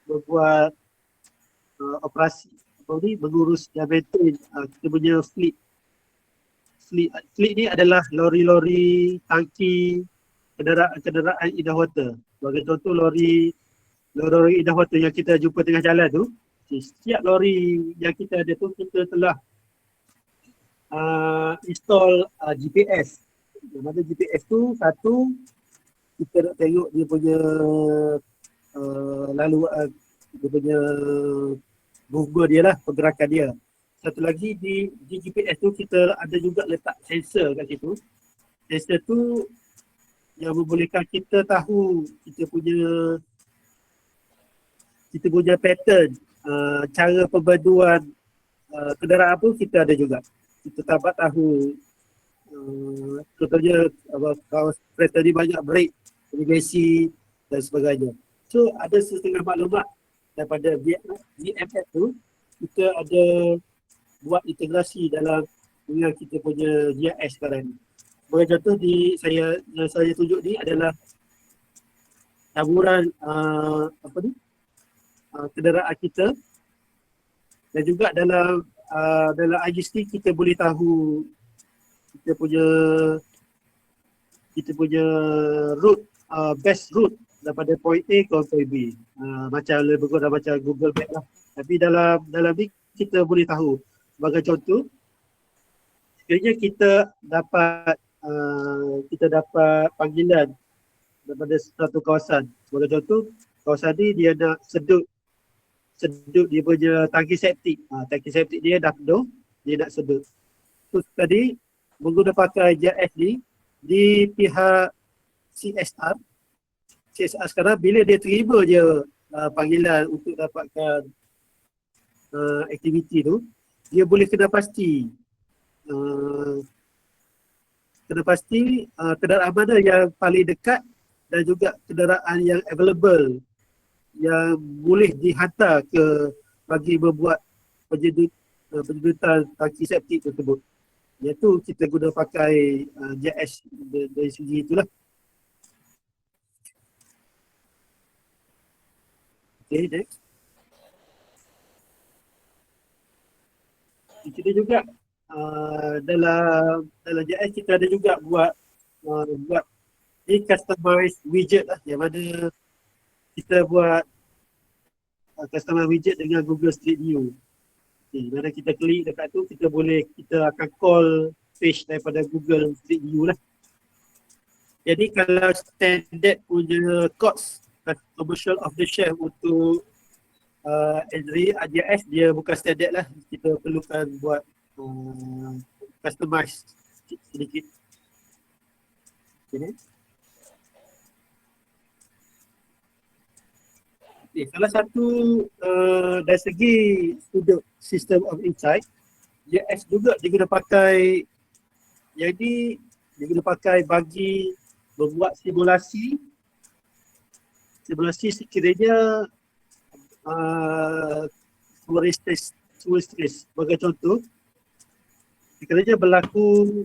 membuat operasi apa ni? Mengurus dan maintain kita punya fleet. Fleet ni adalah lori-lori, tangki, kenderaan indah water. Sebagai contoh lori indah water yang kita jumpa tengah jalan tu, setiap lori yang kita ada tu kita telah install GPS. Yang mana GPS tu satu, kita nak tengok dia punya dia punya movement dia lah, pergerakan dia. Satu lagi di GPS tu kita ada juga letak sensor kat situ. Sensor tu yang membolehkan kita tahu kita punya pattern, cara pembaduan kenderaan pun kita ada juga. Kita dapat tahu contohnya kalau kereta ni banyak brake, navigasi dan sebagainya. So ada setengah maklumat daripada VMS tu, kita ada buat integrasi dengan kita punya GIS sekarang ni. Sebagai contoh yang saya tunjuk ni adalah taburan kenderaan kita, dan juga dalam IGS ni kita boleh tahu kita punya route, best route daripada point A ke point B. Macam lebih kurang macam Google Map lah. Tapi dalam ni kita boleh tahu. Sebagai contoh, sekiranya kita dapat panggilan daripada satu kawasan. Sebagai contoh, kawasan ni dia nak sedut dia punya tangki septik. Tangki septik dia dah penuh, dia nak sedut. So tadi menggunakan pakai GIS ni di pihak CSR sekarang, bila dia terima je panggilan untuk dapatkan aktiviti tu, dia boleh kena pasti kenderaan mana yang paling dekat dan juga kenderaan yang available yang boleh dihantar bagi membuat penyedotan tangki septik tersebut. Iaitu kita guna pakai GIS dari segi itulah. Okay, next. Kita juga dalam GIS kita ada juga buat customized widget lah, yang mana kita buat customized widget dengan Google Street View. Okay, mana kita klik dekat tu, kita akan call page daripada Google Street View lah. Jadi kalau standard punya cost commercial off the shelf untuk GIS, dia bukan standard lah. Kita perlukan buat customize sedikit. Okay. Okay, salah satu dari segi sudut System of Insight, GIS juga digunakan pakai, jadi digunakan pakai bagi membuat simulasi sekiranya suara stres. Sebagai contoh, sekiranya berlaku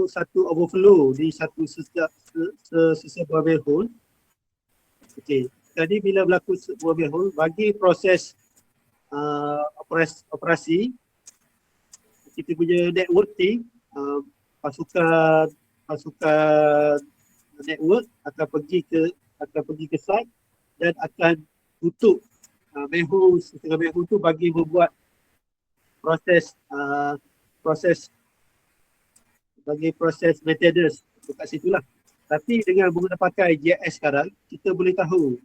satu overflow di satu sebuah manhole. Okey, jadi bila berlaku sebuah manhole, bagi proses operasi, kita punya network team, pasukan network akan pergi ke site dan akan tutup setengah manhole tu bagi membuat proses maintenance dekat situ lah. Tapi dengan menggunakan pakai GIS sekarang, kita boleh tahu.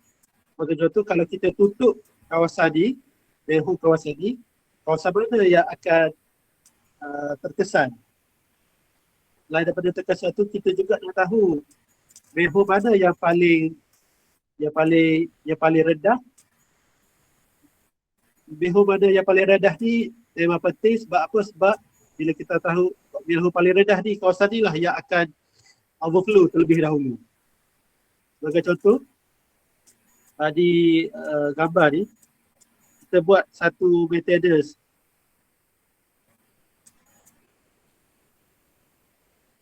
Sebagai contoh, kalau kita tutup kawasan ni, manhole kawasan ni, kawasan mana yang akan terkesan. Selain daripada terkesan tu, kita juga nak tahu manhole mana yang paling rendah. Manhole mana yang paling rendah ni memang penting. Sebab apa? Sebab bila kita tahu manhole paling rendah ni, kawasan ni lah yang akan overflow terlebih dahulu. Sebagai contoh, di gambar ni, kita buat satu maintenance.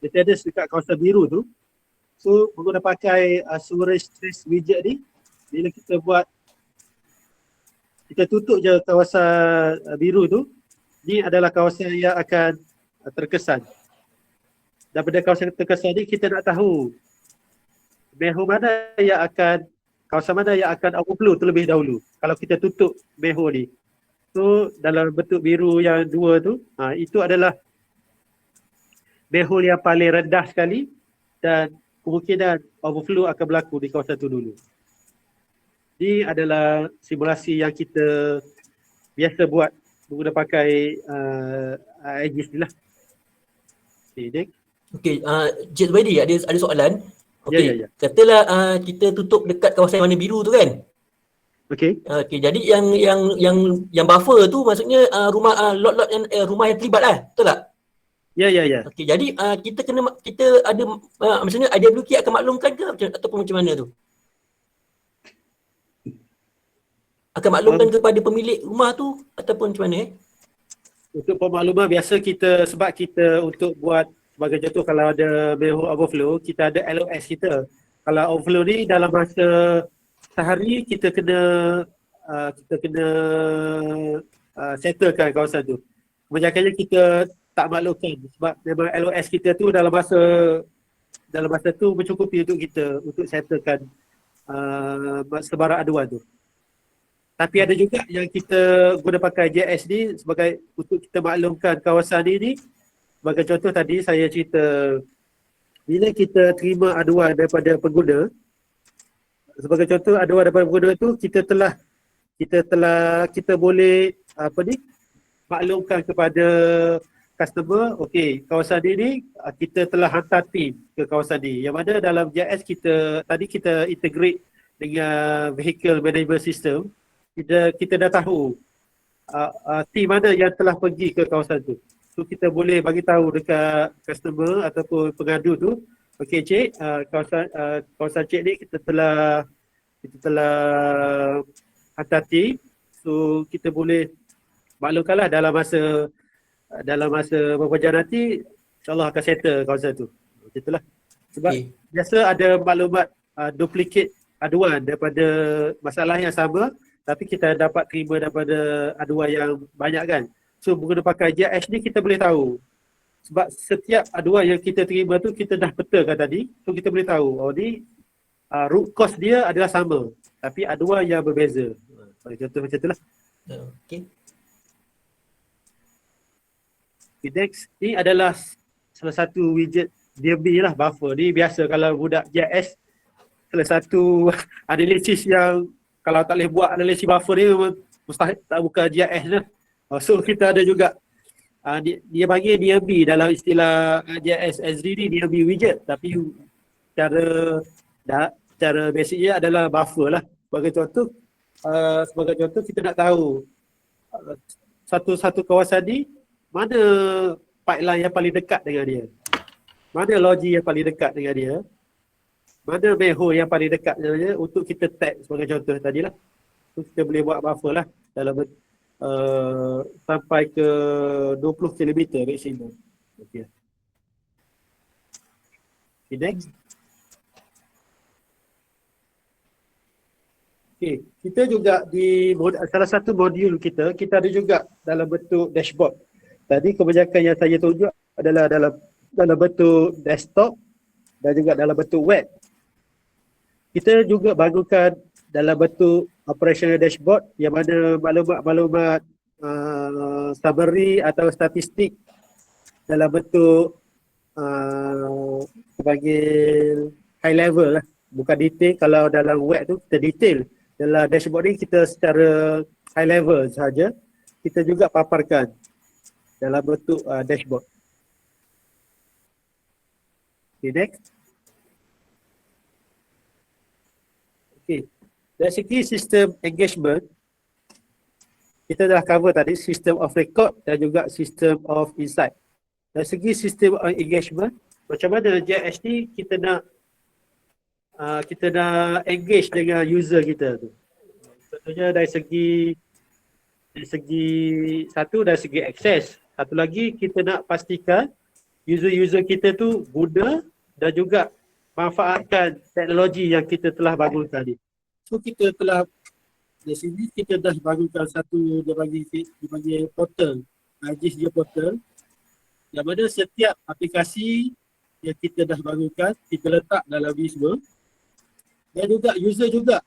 Maintenance dekat kawasan biru tu. So, guna pakai sewerage trace widget ni, bila kita buat, kita tutup je kawasan biru tu, ni adalah kawasan yang akan terkesan. Daripada kawasan terkesan ni, kita nak tahu manhole mana yang akan, kawasan mana yang akan overflow terlebih dahulu kalau kita tutup manhole ni. So, dalam bentuk biru yang dua tu, itu adalah manhole yang paling rendah sekali dan kemungkinan overflow akan berlaku di kawasan tu dulu. Ini adalah simulasi yang kita biasa buat guna pakai AGIS ni lah. Okay, next. Okey, Cik Zubaidi ada soalan. Okey, Ya. katalah kita tutup dekat kawasan warna biru tu kan? Okey. Okey, jadi yang buffer tu maksudnya lot-lot yang rumah yang terlibat lah, betul tak? Ya. Okey, jadi kita ada maksudnya IWK akan maklumkan ke ataupun macam mana tu? Akan maklumkan kepada pemilik rumah tu ataupun macam mana? Untuk pemakluman biasa kita, sebab kita untuk buat sebagai contoh kalau ada manhole overflow, kita ada LOS kita. Kalau overflow ni dalam masa sehari kita kena settlekan kawasan tu. Kebanyakannya kita tak maklumkan sebab memang LOS kita tu dalam masa tu mencukupi untuk kita untuk settlekan sebarang aduan tu. Tapi ada juga yang kita guna pakai GIS ni sebagai untuk kita maklumkan kawasan ni. Sebagai contoh tadi saya cerita, bila kita terima aduan daripada pengguna, sebagai contoh aduan daripada pengguna tu kita boleh maklumkan kepada customer, okey, kawasan ini kita telah hantar tim ke kawasan ni. Yang mana dalam GIS kita integrate dengan vehicle management system. Kita dah tahu tim mana yang telah pergi ke kawasan tu. So kita boleh bagi tahu dekat customer ataupun pengadu tu, okey cik, kawasan cik ni kita telah hantar tim. So kita boleh maklumkanlah dalam masa beberapa jam nanti insyaAllah akan settle kawasan tu. Macam itulah. Sebab biasa ada maklumat duplicate aduan daripada masalah yang sama, tapi kita dapat terima daripada aduan yang banyak kan. So guna pakai GIS ni kita boleh tahu. Sebab setiap aduan yang kita terima tu kita dah petakan tadi. So kita boleh tahu, oh ni root cause dia adalah sama, tapi aduan yang berbeza. Contoh macam itulah. Okey. Next, ni adalah salah satu widget DMB lah, buffer. Ni biasa kalau budak GIS, salah satu analisis yang kalau tak boleh buat analisis buffer ni mustahil tak buka GIS lah. So kita ada juga dia panggil DMB dalam istilah GIS SD ni, DMB widget, tapi cara basicnya adalah buffer lah. Sebagai contoh kita nak tahu satu kawasan ni mana pipeline yang paling dekat dengan dia, mana logi yang paling dekat dengan dia, mana manhole yang paling dekat dengan dia untuk kita tag sebagai contoh tadilah. So kita boleh buat buffer lah dalam sampai ke 20 km maksimum. Okay, next. Okay, kita juga di salah satu modul kita ada juga dalam bentuk dashboard. Tadi kebanyakan yang saya tunjuk adalah dalam bentuk desktop dan juga dalam bentuk web. Kita juga bangunkan dalam bentuk operational dashboard yang mana maklumat summary atau statistik dalam bentuk sebagai high level lah. Bukan detail. Kalau dalam web tu kita detail. Dalam dashboard ni kita secara high level sahaja. Kita juga paparkan dalam bentuk dashboard. Okay, next. Okay. Dari segi sistem engagement, kita dah cover tadi sistem of record dan juga sistem of insight. dari segi sistem engagement, macam mana JS ni kita nak engage dengan user kita tu. Contohnya dari segi akses. Satu lagi kita nak pastikan user-user kita tu guna dan juga manfaatkan teknologi yang kita telah bangunkan ni. So kita telah di sini kita dah bangunkan satu dia bagi portal, IGIS dia portal, yang mana setiap aplikasi yang kita dah bangunkan kita letak dalam Visma, dan juga user juga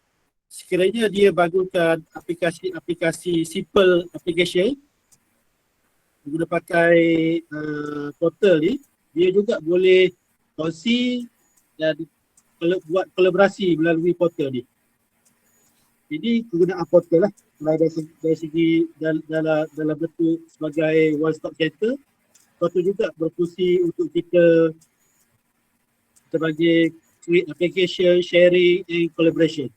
sekiranya dia bangunkan aplikasi simple application guna pakai portal ni, dia juga boleh kongsi dan buat kolaborasi melalui portal ni. Jadi kegunaan portal lah dari segi dalam bentuk sebagai one stop center, portal juga berfungsi untuk kita sebagai create application, sharing and collaboration.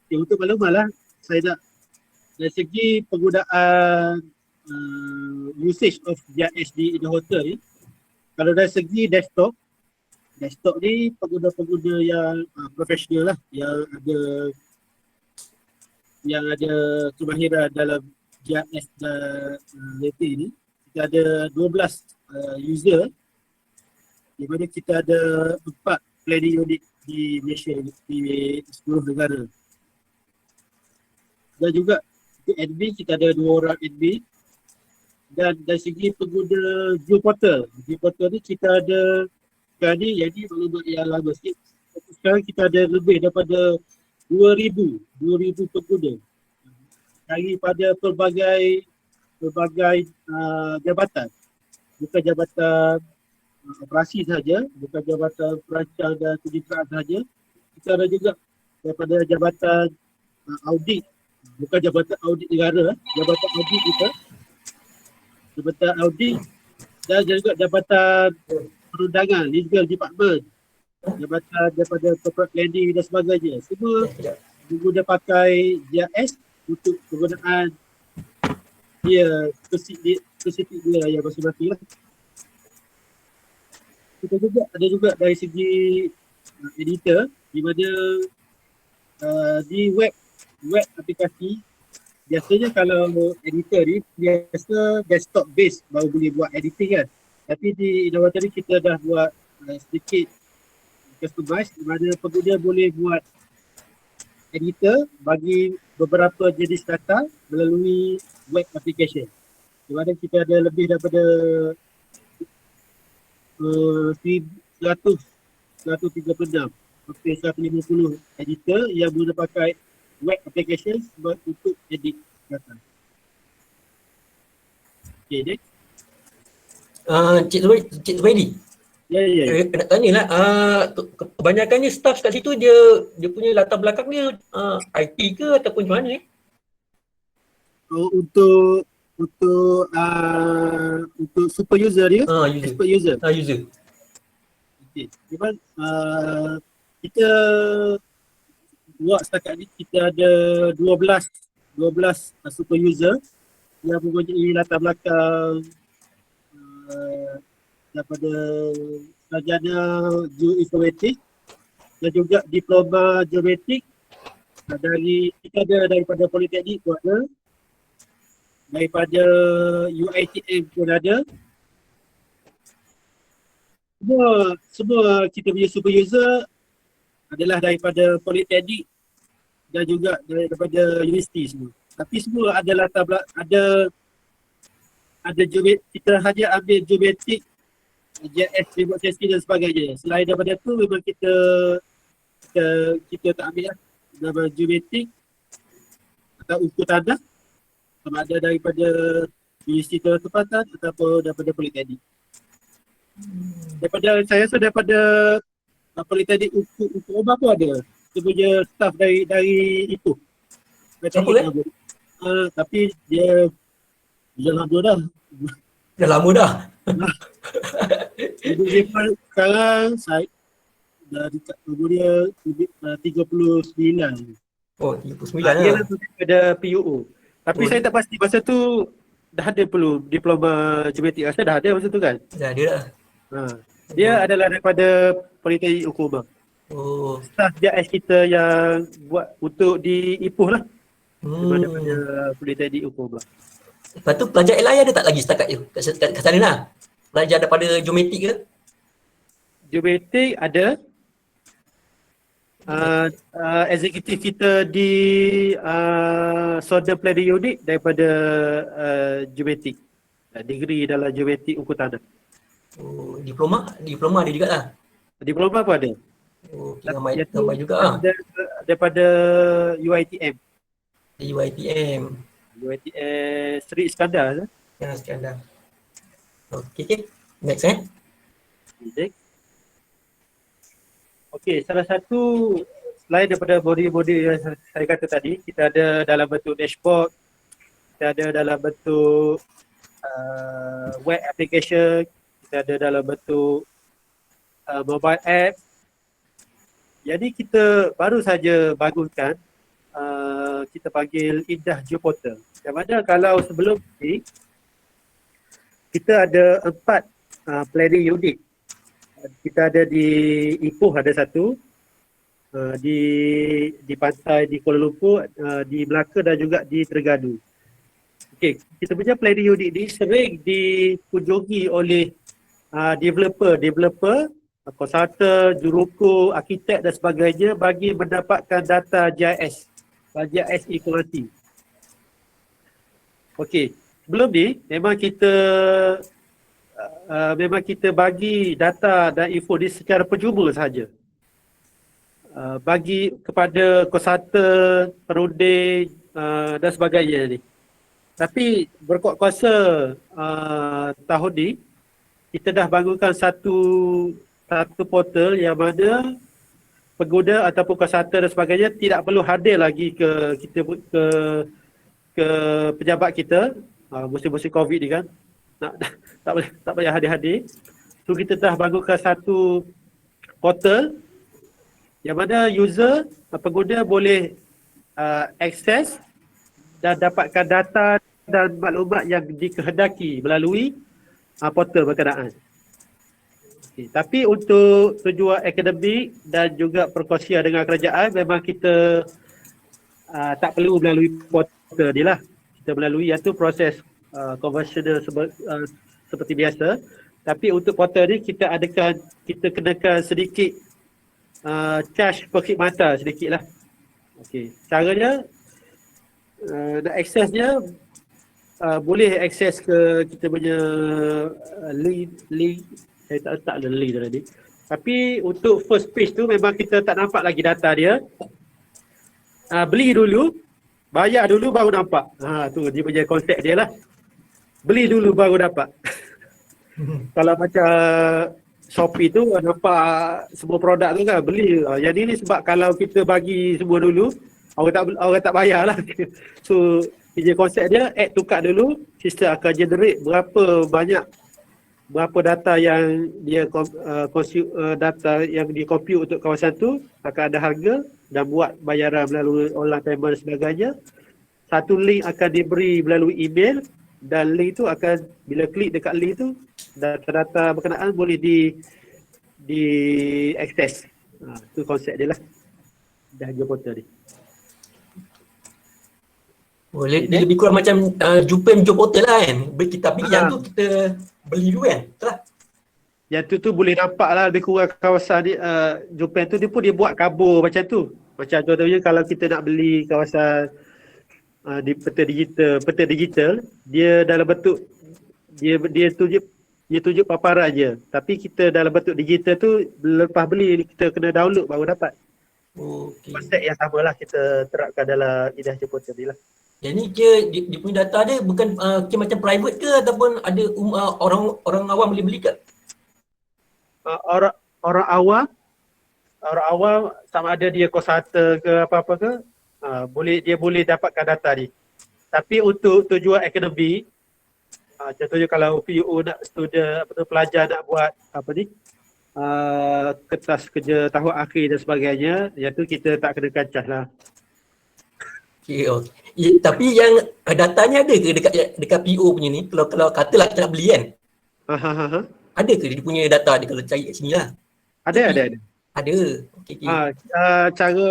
Okay, untuk maklumat lah, saya nak dari segi penggunaan usage of GIS di hotel ni, kalau dari segi desktop ni pengguna-pengguna yang profesional lah, yang ada kemahiran dalam GIS dan rating ni. Kita ada 12 user, di mana kita ada 4 planning unit di Malaysia di 10 negara. Dan juga untuk admin kita ada 2 orang admin. Dan dari segi pengguna Geoportal ni kita ada sekarang ni yang ni maklumat yang lama sikit. Sekarang kita ada lebih daripada 2,000 pengguna daripada pelbagai jabatan. Bukan jabatan operasi sahaja, bukan jabatan perancang dan kemitraan sahaja. Kita ada juga daripada jabatan audit, bukan jabatan audit negara, jabatan audit kita, jabatan audit, dan juga jabatan perundangan, legal department, jabatan daripada corporate planning dan sebagainya. Semua guna pakai GIS untuk penggunaan dia spesifik dia yang masing-masing lah. Kita juga ada juga dari segi editor, di mana di web aplikasi biasanya kalau editor ni biasa desktop based baru boleh buat editing kan. Tapi di Indawata ni kita dah buat sedikit customize, di mana pengguna boleh buat editor bagi beberapa jenis data melalui web application. Di mana kita ada lebih daripada 136 hampir 150 editor yang boleh pakai web application untuk edit data. Okay, next. Cik Zubaidi. Ya. Nak tanya lah, kebanyakannya staff kat situ dia punya latar belakang dia IT ke ataupun macam mana ni? Untuk super user dia, expert user. User. Okay. Memang kita buat setakat ni kita ada 12 super user yang mempunyai latar belakang daripada sarjana geoinformatik dan juga diploma geometrik. Kita ada daripada Politeknik pun ada, daripada UiTM pun ada. Semua kita punya super user adalah daripada Politeknik dan juga daripada universiti semua. Tapi semua ada latar belakang, ada geometrik, kita hanya ambil geometrik, GIS, remote sensing dan sebagainya. Selain daripada tu memang kita tak ambil lah nama geometrik atau ukur tanah, sama ada daripada Universiti Tempatan ataupun daripada Politeknik. Daripada Politeknik ukur obat pun ada. Dia punya staff dari itu. Tapi dia dah lama dah. Dia sekarang saya dah dekat umur dia 39. Oh, 39 Dia lah daripada PUO. Tapi saya tak pasti masa tu dah ada perlu diploma geometrik, rasa dah ada masa tu kan? Dah ada dah. Dia adalah daripada Politeknik Hukum. Oh. Staff JS kita yang buat untuk di Ipoh lah. Memang daripada Hmm. Politeknik Hukum lah. Lepas tu pelajar LI ada tak lagi setakat tu? Kat sana lah. Pelajar daripada geometrik ke? Geometrik ada. Eksekutif kita di Southern Planning Unit daripada geometrik. Degree dalam geometrik ukur tanah. Oh, diploma ada juga lah. Diploma pun ada. Oh, ramai juga lah. Daripada UiTM. Di UiTM. UiTM Seri Iskandar lah. Ya, sekian dah. Okay. Next Next. Okey, salah satu selain daripada body yang saya kata tadi, kita ada dalam bentuk dashboard, kita ada dalam bentuk web application, kita ada dalam bentuk mobile app. Jadi kita baru saja bangunkan, kita panggil Indah Geoportal. Yang mana kalau sebelum ini, kita ada 4 planning unit. Kita ada di Ipoh ada satu, di pantai di Kuala Lumpur, di Melaka dan juga di Terengganu. Okey, kita punya planning unit ni sering dikunjungi oleh developer, konsultan, jurukur, arkitek dan sebagainya bagi mendapatkan data GIS, GIS informasi. Okey, sebelum ni memang kita bagi data dan info ni secara percuma sahaja. Bagi kepada konsultan, perunding dan sebagainya ni. Tapi berkuat kuasa tahun ni kita dah bangunkan satu portal yang mana pengguna ataupun konsultan dan sebagainya tidak perlu hadir lagi ke pejabat kita musim-musim COVID ni kan. Tak boleh hadir-hadir. So kita dah bangunkan satu portal yang mana user, pengguna boleh akses dan dapatkan data dan maklumat yang dikehendaki melalui portal berkenaan. Okay. Tapi untuk tujuan akademik dan juga perkongsian dengan kerajaan, memang kita tak perlu melalui portal ni lah. Kita melalui iaitu proses konvensional seperti biasa. Tapi untuk portal ni kita kenakan sedikit charge perkhidmatan sedikit lah. Okay. Caranya nak aksesnya boleh akses ke kita punya link. Saya tak letak link tadi. Tapi untuk first page tu memang kita tak nampak lagi data dia. Beli dulu, bayar dulu baru nampak. Tu dia punya konsep dia lah. Beli dulu baru dapat. Kalau macam Shopee tu nampak semua produk tu kan beli. Yang ni sebab kalau kita bagi semua dulu, orang tak bayar lah. So dia konsep dia add tukar dulu, sistem akan generate berapa data yang dia data yang di compute untuk kawasan tu, akan ada harga dan buat bayaran melalui online payment dan sebagainya. Satu link akan diberi melalui email dan link tu akan bila klik dekat link tu data-data berkenaan boleh di access. Tu konsep dia lah. Dah Geoportal ni. Boleh dia lebih kurang macam Jupen Geoportal lah kan. Tapi yang tu kita beli dulu kan. Betul lah. Yang tu boleh nampak lah lebih kurang kawasan ni. Jupen tu dia buat kabur macam tu. Macam contohnya kalau kita nak beli kawasan di peta digital, dia dalam bentuk dia tunjuk paparan je. Tapi kita dalam bentuk digital tu lepas beli kita kena download baru dapat. Okay. Konsep yang sama lah kita terapkan dalam Indah Geoportal ni lah. Yang ni dia punya data dia bukan macam private ke ataupun ada orang awam boleh beli ke? Orang awam sama ada dia konsultan ke apa-apa ke, dia boleh dapatkan data ni. Tapi untuk tujuan akademik, contohnya kalau PU nak pelajar nak buat kertas kerja tahun akhir dan sebagainya, yang tu kita tak kena charge lah. Okay. Tapi yang datanya ada ke dekat PO punya ni? Kalau katalah kita nak beli kan, ada ke dia punya data dia kalau cari kat sini lah? Ada. Ada. Okey. Cara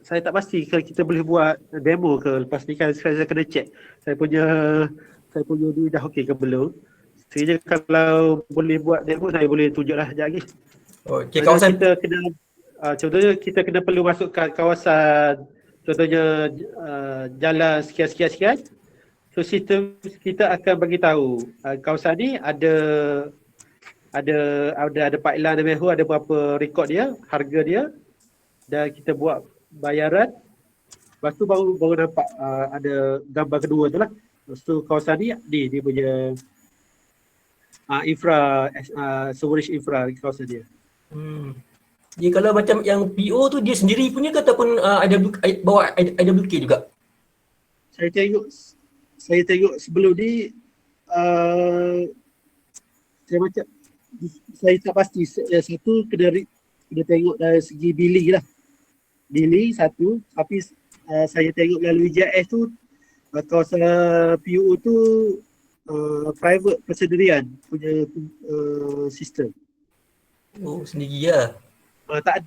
saya tak pasti kalau kita boleh buat demo ke lepas ni kan saya kena check saya punya ni dah okey ke belum. Sekiranya kalau boleh buat demo saya boleh tunjuklah sekejap lagi. Okey, kawasan kita kena contohnya kita kena perlu masuk ke kawasan contohnya jalan sekian. So sistem kita akan bagi tahu kawasan ni ada pipeline dia ada berapa rekod dia, harga dia dan kita buat bayaran. Lepas tu baru nampak ada gambar kedua tu lah. Lepas tu kawasan ni dia punya storage infra kawasan dia. Dia kalau macam yang PO tu dia sendiri punya ke ataupun bawa IWK juga? Saya tengok sebelum ni saya tak pasti. Satu kena tengok dari segi billing lah. Billing satu, tapi saya tengok melalui JS tu kawasan PO tu private persendirian punya sistem. Oh, sendiri lah. Tak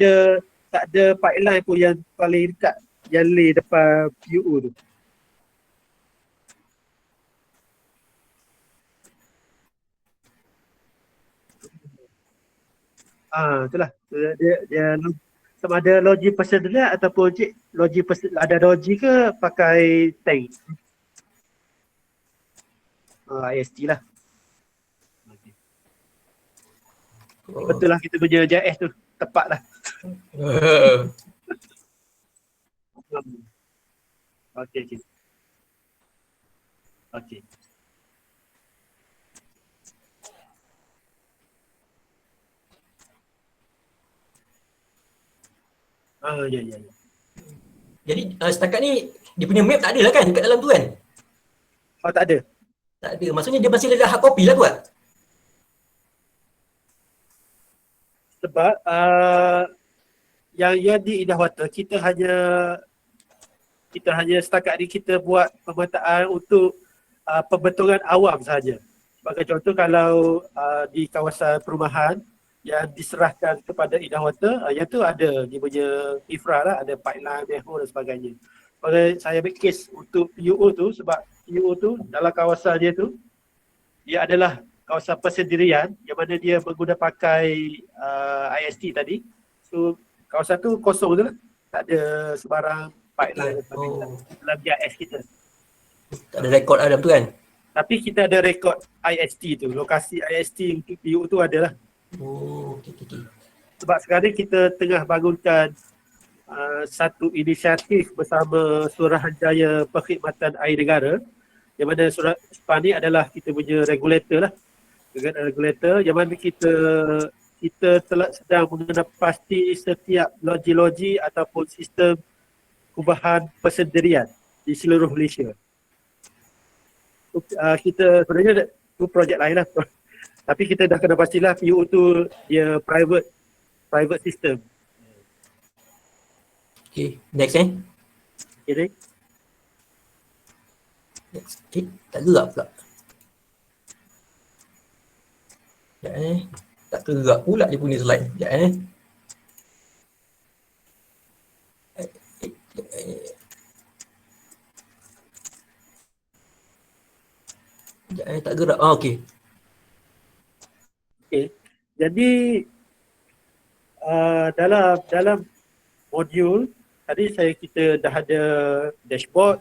ada pipeline pun yang paling dekat yang lay depan PO tu. Itulah. Dia sama ada logi persendirian ataupun ada logi ke pakai tank. IST lah. Betul lah kita punya JS tu. Tepat lah. Okey. Ya. Jadi setakat ni dia punya map tak ada lah kan dekat dalam tu kan? Tak ada. Tak ada. Maksudnya dia masih ada hard copy lah tu kan? Sebab yang di Indah Water kita hanya setakat ni kita buat pemetaan untuk pembentukan awam sahaja. Sebagai contoh kalau di kawasan perumahan yang diserahkan kepada Indah Water, yang tu ada dia punya infra lah, ada pipeline, manhole dan sebagainya. Kalau saya ambil case untuk PUO tu, sebab PUO tu dalam kawasan dia tu, dia adalah kawasan persendirian yang mana dia menggunakan pakai IST tadi. So kawasan tu kosong je lah, tak ada sebarang pipeline dan sebagainya dalam GIS kita. Tak ada rekod dalam tu kan? Tapi kita ada rekod IST tu, lokasi IST untuk PUO tu adalah. Okey. Sebab sekarang kita tengah bangunkan satu inisiatif bersama Suruhanjaya Perkhidmatan Air Negara, yang mana SPA ni adalah kita punya regulator lah. Regulator yang mana kita telah sedang mengenal pasti setiap logi-logi ataupun sistem kubahan persendirian di seluruh Malaysia. Kita sebenarnya tu projek lain lah. Tapi kita dah kena pastilah PO tu dia private system. Okay, next Okay. Next. Okay, tak gerak pula. Tak gerak pula dia punya slide. Tak gerak. Okey. Okay. Jadi dalam modul tadi kita dah ada dashboard,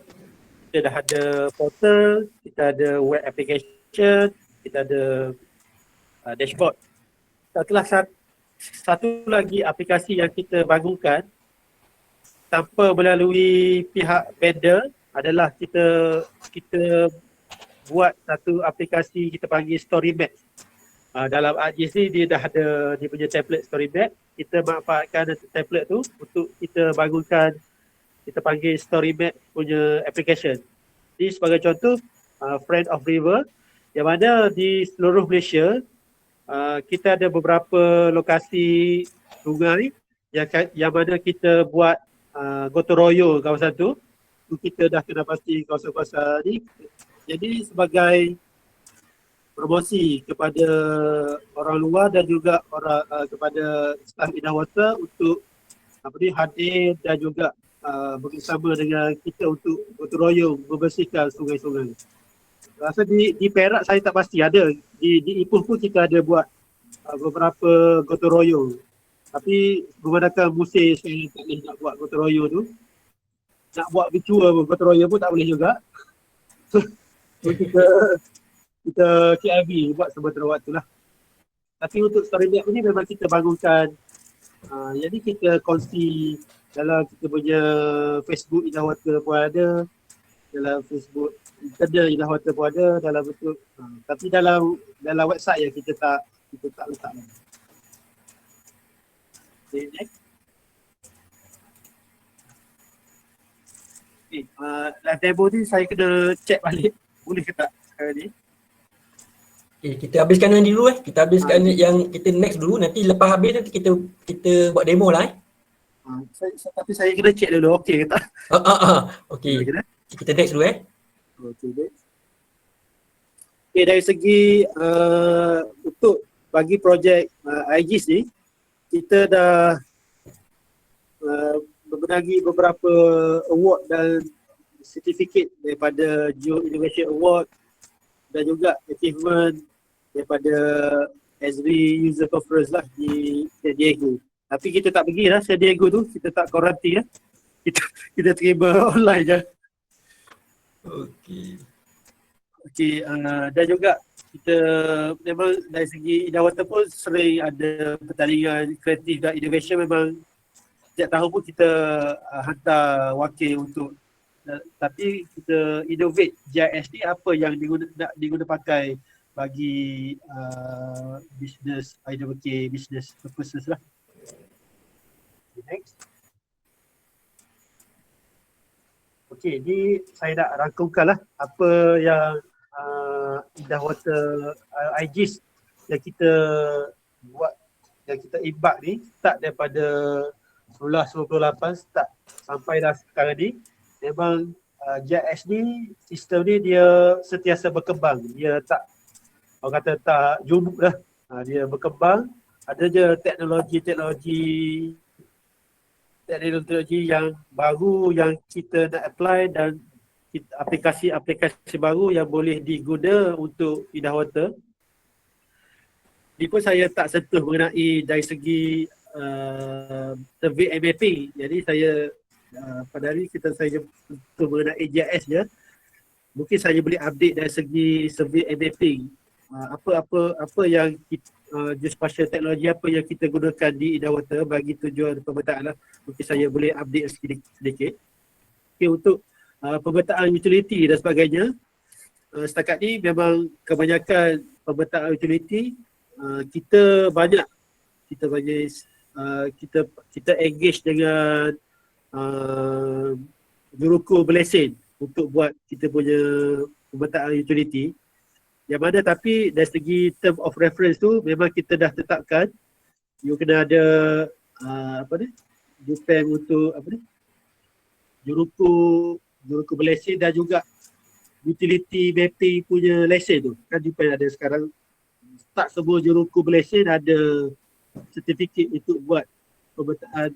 kita dah ada portal, kita ada web application, kita ada dashboard. Setelah satu lagi aplikasi yang kita bangunkan tanpa melalui pihak vendor adalah kita buat satu aplikasi kita panggil StoryMap. Dalam ArcGIS dia dah ada dia punya template StoryMap. Kita manfaatkan template tu untuk kita bangunkan, kita panggil StoryMap punya application. Jadi sebagai contoh, Friend of River, yang mana di seluruh Malaysia, kita ada beberapa lokasi sungai yang mana kita buat gotong royong kawasan tu. kita dah kena pasti kawasan-kawasan ni. Jadi sebagai promosi kepada orang luar dan juga orang kepada staf Indah Water untuk hadir dan juga bersama dengan kita untuk gotong royong membersihkan sungai-sungai. Rasa di Perak saya tak pasti ada. Di Ipoh pun kita ada buat beberapa gotong royong. Tapi memandangkan musim saya tak boleh nak buat gotong royong tu. Nak buat virtual gotong royong pun tak boleh juga. So kita KIV buat sementara waktu lah. Tapi untuk story map ni memang kita bangunkan. Jadi kita kongsi dalam kita punya Facebook Indah Water pun ada. Dalam Facebook Kedai Indah Water pun ada dalam bentuk tapi dalam website yang kita tak letak. Okay, next. Okay, live demo ni saya kena check balik. Boleh ke tak sekarang ni? Okay, kita habiskan yang dulu Kita habiskan yang kita next dulu. Nanti lepas habis nanti kita buat demo lah Tapi saya kena check dulu. Okey ke tak? Okay. Kita next dulu Okay, next. Okay, dari segi untuk bagi projek IGIS ni, kita dah memenangi beberapa award dan certificate daripada Geo Innovation Award dan juga achievement daripada Esri User Conference lah di San Diego. Tapi kita tak pergi lah San Diego tu, kita tak quarantine lah. Kita terima online je. Okey, dan juga kita memang dari segi Indah Water pun sering ada pertandingan kreatif dan innovation. Memang setiap tahun pun kita hantar wakil untuk tapi kita innovate GIS ni apa yang nak diguna pakai bagi business IWK business purposes lah. Next. Okey, ni saya nak rangkumkan lah apa yang Indah Water IGIS yang kita buat, yang kita imbak ni start daripada 1998 start sampai dah sekarang ni. Memang GIS ni, sistem ni dia sentiasa berkembang. Dia tak, orang kata tak jumuk dah. Dia berkembang. Ada je teknologi yang baru yang kita nak apply dan aplikasi baru yang boleh diguna untuk Indah Water. Ini pun saya tak sentuh mengenai dari segi survey and mapping. Jadi saya pada hari kita saya sentuh mengenai GIS je. Mungkin saya boleh update dari segi survey and mapping. Apa yang geospatial teknologi apa yang kita gunakan di Indah Water bagi tujuan pemetaan lah. Mungkin saya boleh update sedikit. Okay, untuk pemetaan utility dan sebagainya, setakat ni memang kebanyakan pemetaan utility kita engage dengan juruku berlesen untuk buat kita punya pemetaan utility. Yang mana tapi dari segi term of reference tu memang kita dah tetapkan you kena ada Jupeng untuk juruku berlesen dan juga utility mapping punya lesen tu. Kan Jupeng ada sekarang start semua juruku berlesen ada sertifikat untuk buat pemetaan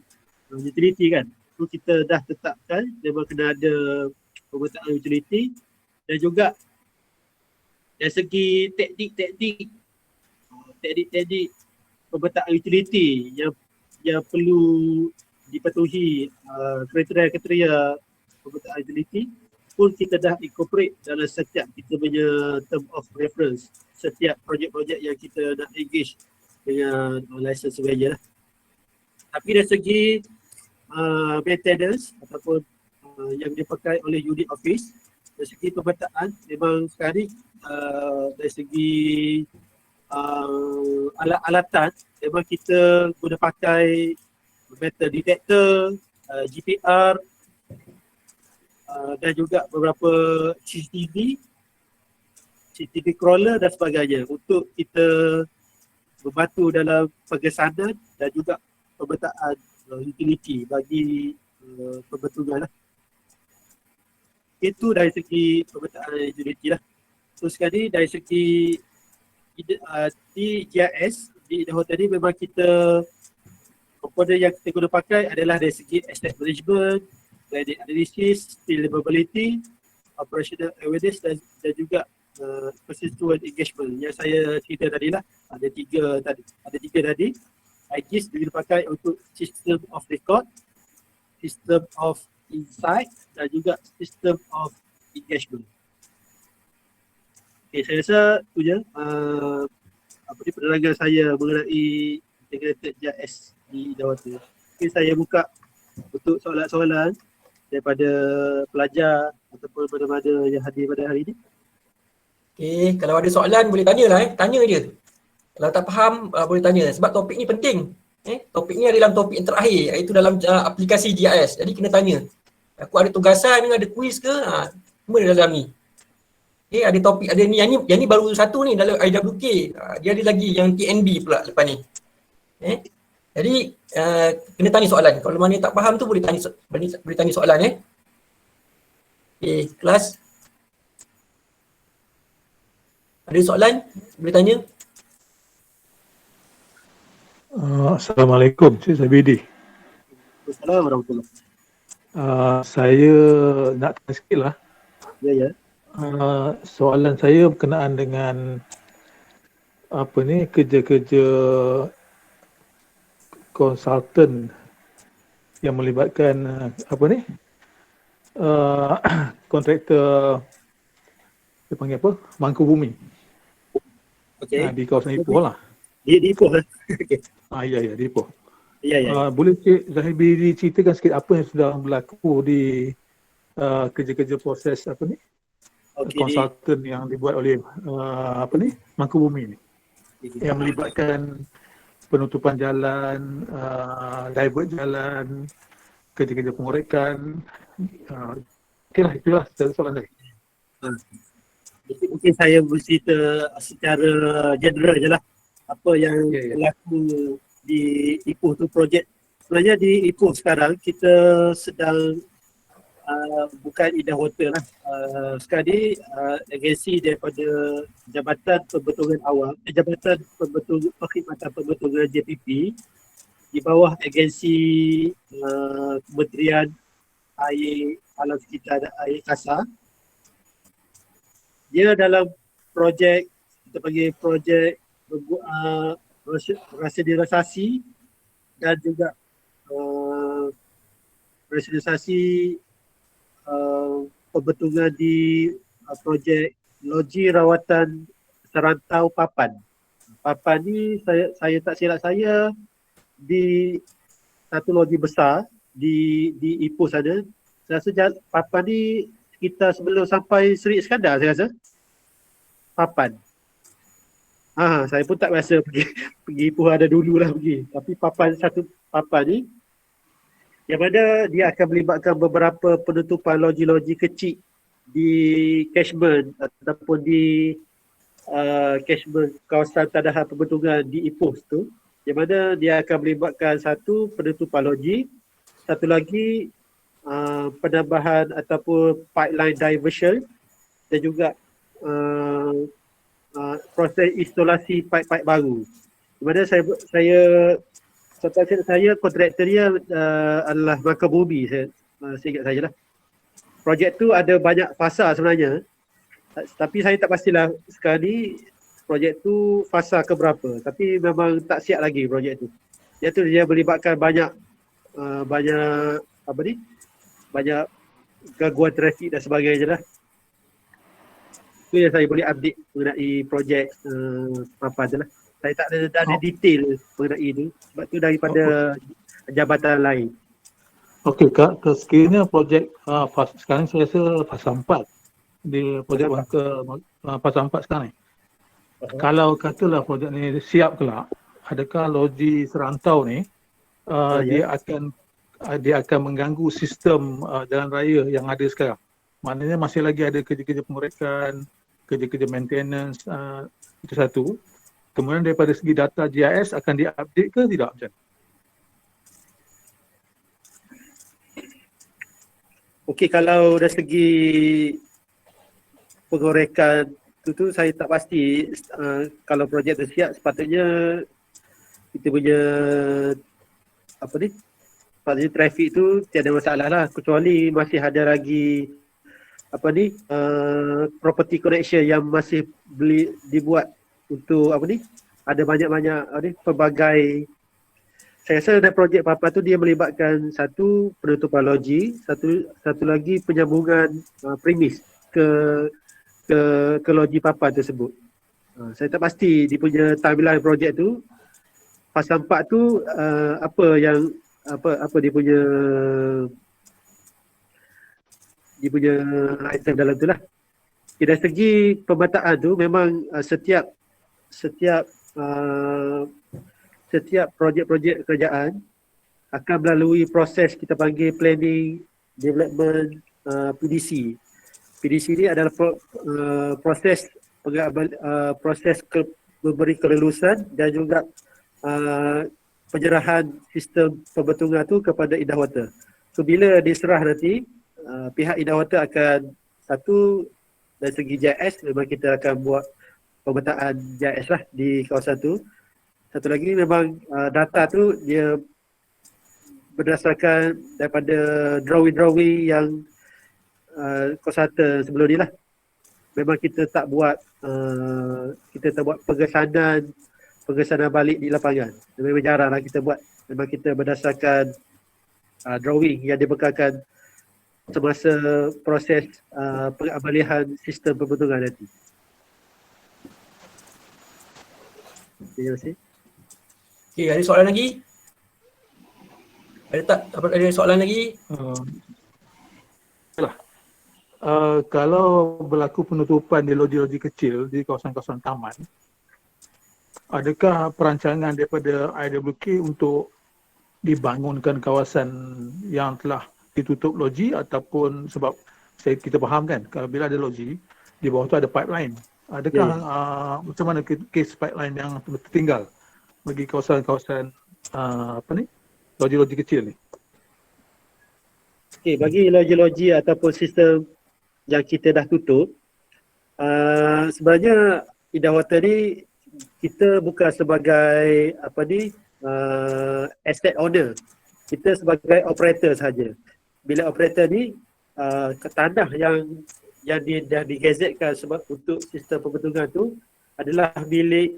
utility kan. So kita dah tetapkan memang kena ada pemetaan utility dan juga dari segi teknik pemetaan utility yang perlu dipatuhi kriteria pemetaan utility pun kita dah incorporate dalam setiap kita punya term of reference, setiap projek-projek yang kita nak engage dengan license surveyor lah. Tapi dari segi maintenance ataupun yang dipakai oleh unit office, dari segi pemetaan memang sekarang ni dari segi alat-alatan memang kita guna pakai metal detector, GPR dan juga beberapa CCTV crawler dan sebagainya untuk kita membantu dalam pengesanan dan juga pemetaan utility bagi pembentukan lah. Itu dari segi pemetaan utility lah. So sekali dari segi di GIS, di Idaho tadi memang kita komponen yang kita guna pakai adalah dari segi asset management, credit analysis, scalability, operational awareness dan juga constituent engagement yang saya cerita tadi lah. Ada tiga tadi. IGIS dia pakai untuk system of record, system of insight dan juga system of engagement. Okay, saya rasa tu je penerangan saya mengenai integrated GIS di Indawata. Okay, saya buka untuk soalan-soalan daripada pelajar ataupun mana-mana yang hadir pada hari ini. Okay, kalau ada soalan boleh tanya lah tanya je. Kalau tak faham boleh tanya sebab topik ni penting. Topik ni ada dalam topik yang terakhir iaitu dalam aplikasi GIS. Jadi kena tanya. Aku ada tugasan ke, ada kuis ke, semua dalam ni. Okay, ada topik, ada ni, yang ni baru satu ni dalam IWK. Dia ada lagi yang TNB pula lepas ni. Jadi kena tanya soalan. Kalau mana tak faham tu boleh tanya soalan. Okay, kelas. Ada soalan? Boleh tanya? Assalamualaikum, Cik Zabidi. Assalamualaikum warahmatullahi. Saya nak tanya sikit lah. Ya. Soalan saya berkenaan dengan kerja-kerja konsultan yang melibatkan kontraktor dia panggil apa? Mangku Bumi. Okey. Di kawasan Ipoh lah. Di Ipoh lah. Okey. Ya, di Ipoh. Ya. Boleh Cik Zahidi ceritakan sikit apa yang sudah berlaku di kerja-kerja proses konsultan yang dibuat oleh Mangku Bumi ni, yang melibatkan penutupan jalan, divert jalan, kerja-kerja pengorekan. Okeylah, itulah soalan tadi. Mungkin saya bercerita secara general je lah apa yang berlaku di Ipoh tu projek. Sebenarnya di Ipoh sekarang kita sedang bukan Indawata lah. Sekali agensi daripada Jabatan Pembetulan Awam, Jabatan Perkhidmatan Pembetulan JPP di bawah agensi Kementerian Air Alam Sekitar dan Air Kasar. Dia dalam projek, kita panggil projek rasionalisasi dan juga rasionalisasi pembentukan di projek loji rawatan serantau Papan. Papan ni saya tak silap saya di satu loji besar di Ipoh sana. Saya rasa Papan ni sekitar sebelum sampai Seri Iskandar saya rasa. Papan. Saya pun tak biasa pergi Ipoh ada dululah pergi. Tapi satu Papan ni yang mana dia akan melibatkan beberapa penutupan loji-loji kecil di catchment ataupun di catchment kawasan tadahan pembentukan di Ipoh tu, yang mana dia akan melibatkan satu penutupan loji, satu lagi penambahan ataupun pipeline diversion dan juga proses instalasi pipe-pipe baru. Di mana saya kontraktor dia adalah Mangku Bumi, saya ingat saja lah. Projek tu ada banyak fasa sebenarnya, tapi saya tak pastilah sekarang ni projek tu fasa ke berapa, tapi memang tak siap lagi projek tu. Dia melibatkan banyak gangguan trafik dan sebagainya lah. Itu yang saya boleh update mengenai projek apa je lah. Saya tak ada detail mengenai itu sebab tu daripada jabatan lain. Okey, sekiranya projek sekarang saya rasa fasa 4 di projek fasa 4 sekarang ni. Kalau katalah projek ni siap kelak, adakah loji serantau ni dia akan mengganggu sistem jalan raya yang ada sekarang? Maknanya masih lagi ada kerja-kerja pengorekan, kerja-kerja maintenance, itu satu. Kemudian daripada segi data GIS akan di-update ke tidak macam? okey, kalau dari segi pengorekan tu saya tak pasti. Kalau projek tu siap, sepatutnya kita punya apa ni, sepatutnya trafik tu tiada masalah lah, kecuali masih ada lagi apa ni, property connection yang masih dibuat untuk apa ni, ada banyak-banyak apa ni, pelbagai. Saya rasa dalam projek Papa tu dia melibatkan satu penutupan logi, satu lagi penyambungan premis ke logi Papa tersebut. Saya tak pasti dia punya timeline projek tu. Fasa 4 tu apa yang apa dia punya item dalam tu lah. Dari segi pemetaan tu memang setiap projek-projek kerajaan akan melalui proses kita panggil planning, development, PDC. PDC ni adalah proses memberi kelulusan dan juga penyerahan sistem pembentungan tu kepada Indah Water. So bila diserah nanti, pihak Indah Water akan satu dari segi JIS, memang kita akan buat pemetaan JIS lah di kawasan tu. Satu lagi memang data tu dia berdasarkan daripada drawing-drawing yang konsultan sebelum ni lah. Memang kita tak buat pengesanan balik di lapangan. Memang jarang lah kita buat. Memang kita berdasarkan drawing yang dibekalkan semasa proses pengabalihan sistem pembentungan nanti. Terima kasih. Okey, ada soalan lagi? Ada tak? Ada soalan lagi? Kalau berlaku penutupan di loji-loji kecil di kawasan-kawasan taman, adakah perancangan daripada IWK untuk dibangunkan kawasan yang telah ditutup loji, ataupun sebab kita faham kan kalau bila ada loji di bawah tu ada pipeline, adakah macam mana kes pipeline yang tertinggal bagi kawasan-kawasan loji-loji kecil ni? Okey, bagi loji-loji ataupun sistem yang kita dah tutup, sebenarnya Indah Water ni kita bukan sebagai asset owner, kita sebagai operator saja. Bila operator ni tanah yang dah digazetkan sebab untuk sistem pembentungan tu adalah milik,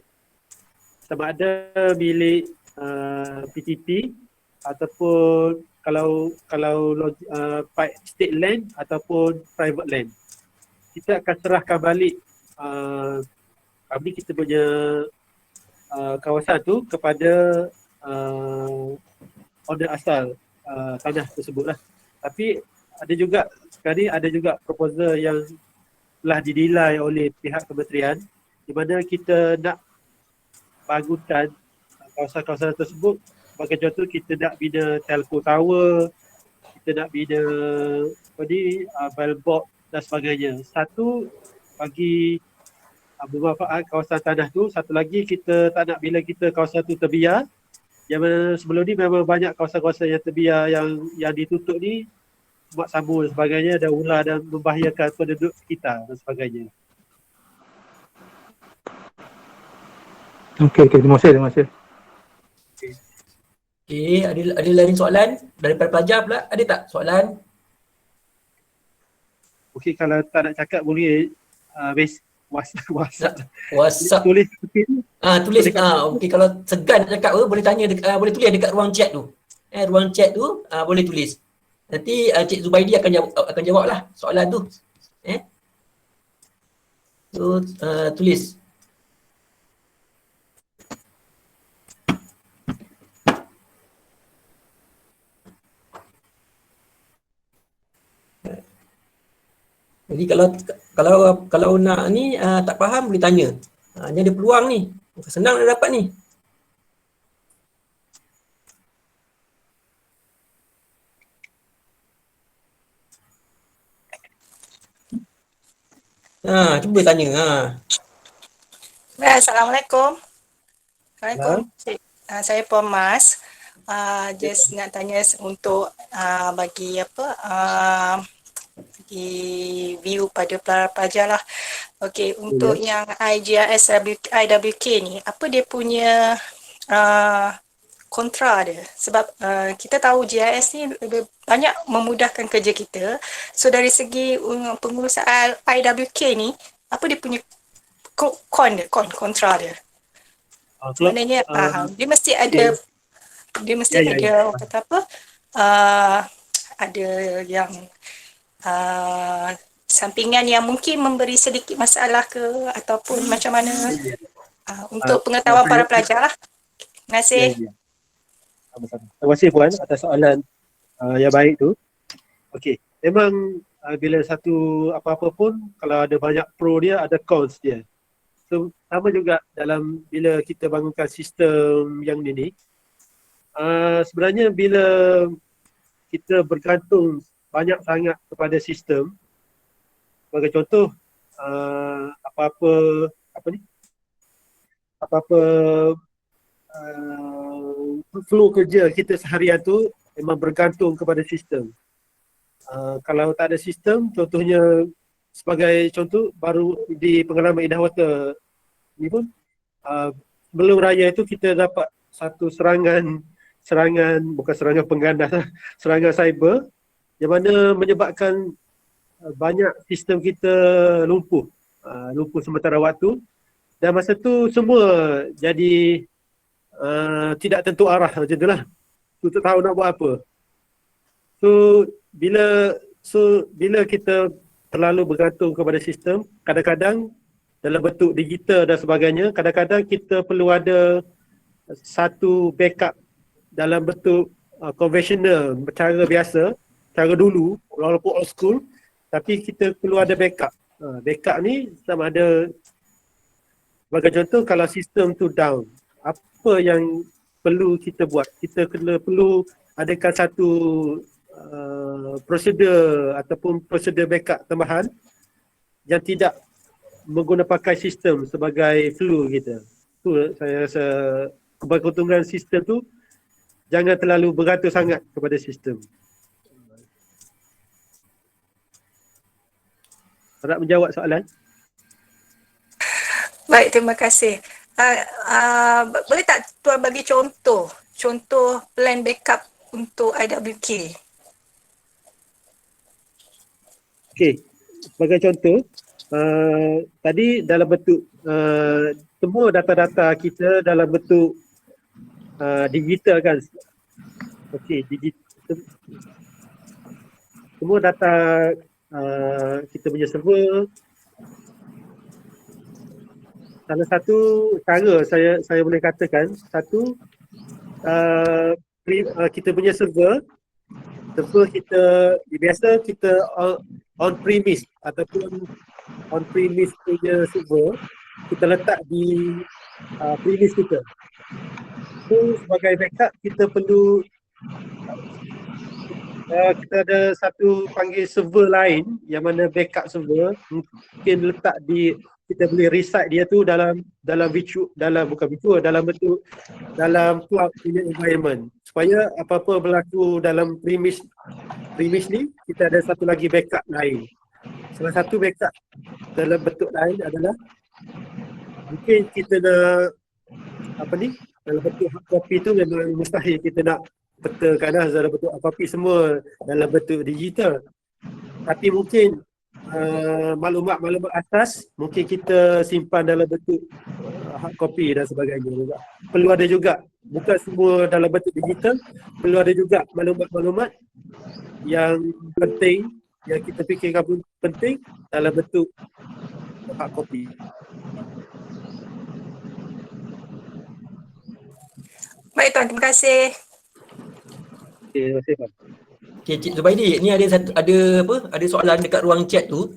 sama ada milik PTP ataupun kalau state land ataupun private land. Kita akan serahkan balik kita punya kawasan tu kepada owner asal tanah tersebut lah. Tapi ada juga proposal yang telah dinilai oleh pihak kementerian di mana kita nak bangunkan kawasan-kawasan tersebut. Sebagai contoh, kita nak bina telco tower, kita nak bina billboard dan sebagainya. Satu, bagi bermanfaat kawasan tanah tu. Satu lagi, kita tak nak bila kita kawasan tu terbiar. Yang mana sebelum ni memang banyak kawasan-kawasan yang terbiar yang ditutup ni, buat sambung dan sebagainya, dan ular dan membahayakan penduduk kita dan sebagainya. Okey, terima kasih. Okey, ada lain soalan daripada pelajar pula? Ada tak soalan? Okey, kalau tak nak cakap boleh WhatsApp. Tulis. Tulis. Okey, kalau segan nak cakap boleh tanya boleh tulis dekat ruang chat tu. Ruang chat tu boleh tulis. Nanti Cik Zubaidi akan jawab lah soalan tu. So tulis. Jadi kalau nak ni tak faham boleh tanya. Ni ada peluang ni. Senang nak dapat ni. Cuba tanya. Assalamualaikum. Assalamualaikum. Saya Puan Mas. Just nak tanya untuk bagi bagi view pada pelajar lah. Okey, untuk yang IGIS IWK ni, apa dia punya kontra dia? Sebab kita tahu GIS ni lebih banyak memudahkan kerja kita. So dari segi pengurusan IWK ni, apa dia punya kontra dia? Maknanya dia mesti ada orang kata apa? Ada yang sampingan yang mungkin memberi sedikit masalah ke ataupun macam mana untuk pengetahuan para pelajar lah. Terima kasih. Sama-sama. Terima kasih Puan atas soalan yang baik tu. Okey, memang bila satu apa-apa pun kalau ada banyak pro dia ada cons dia. So sama juga dalam bila kita bangunkan sistem yang ni sebenarnya bila kita bergantung banyak sangat kepada sistem, sebagai contoh apa-apa flow kerja kita seharian tu memang bergantung kepada sistem. Kalau tak ada sistem, contohnya sebagai contoh baru di pengalaman Indah Water ni pun sebelum raya itu kita dapat satu serangan bukan serangan pengganas, serangan cyber yang mana menyebabkan banyak sistem kita lumpuh sementara waktu, dan masa tu semua jadi tidak tentu arah macam tu lah. Tu tak tahu nak buat apa. So bila kita terlalu bergantung kepada sistem, kadang-kadang dalam bentuk digital dan sebagainya, kadang-kadang kita perlu ada satu backup dalam bentuk konvensional, cara biasa, cara dulu, walaupun old school, tapi kita perlu ada backup. Backup ni sama ada, sebagai contoh kalau sistem tu down, apa yang perlu kita buat? Kita perlu adakan satu prosedur ataupun prosedur backup tambahan yang tidak menggunakan pakai sistem sebagai flow kita. Tu saya rasa keuntungan sistem tu, jangan terlalu bergantung sangat kepada sistem. Nak menjawab soalan? Baik, terima kasih. Boleh tak Tuan bagi contoh plan backup untuk IWK? Okey, sebagai contoh, tadi dalam bentuk semua data-data kita dalam bentuk digital kan. Okey, semua data kita punya server. Salah satu cara saya boleh katakan, satu kita punya server kita biasa kita on premise ataupun on premise punya server kita letak di premise kita. So sebagai backup kita perlu kita ada satu panggil server lain yang mana backup server mungkin letak di, kita boleh resite dia tu dalam cloud punya environment, supaya apa-apa berlaku dalam premise ni kita ada satu lagi backup lain. Salah satu backup dalam bentuk lain adalah mungkin kita nak dalam bentuk hard copy tu memang mustahil kita nak betulkan lah dalam bentuk hard copy, semua dalam bentuk digital. Tapi mungkin maklumat-maklumat atas mungkin kita simpan dalam bentuk hard copy dan sebagainya juga. Perlu ada juga, bukan semua dalam bentuk digital, perlu ada juga maklumat-maklumat yang penting, yang kita fikirkan pun penting dalam bentuk hard copy. Baik Tuan, terima kasih. Okay, terima kasih Pak. Okay, Cik Zubaidi, ni ada soalan dekat ruang chat tu.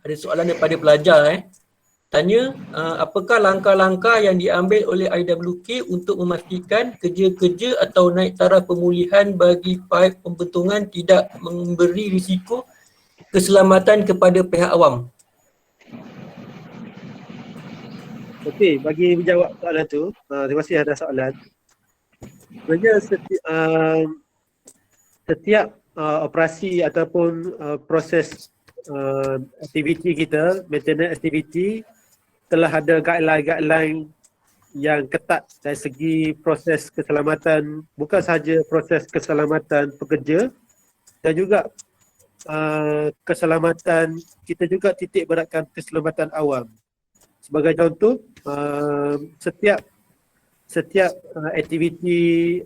Ada soalan daripada pelajar Tanya, apakah langkah-langkah yang diambil oleh IWK untuk memastikan kerja-kerja atau naik taraf pemulihan bagi paip pembentungan tidak memberi risiko keselamatan kepada pihak awam? Okey, bagi menjawab soalan tu, terima kasih atas soalan. Sebenarnya setiap operasi ataupun proses aktiviti kita, maintenance aktiviti, telah ada guideline yang ketat dari segi proses keselamatan, bukan sahaja proses keselamatan pekerja dan juga keselamatan, kita juga titik beratkan keselamatan awam. Sebagai contoh, setiap aktiviti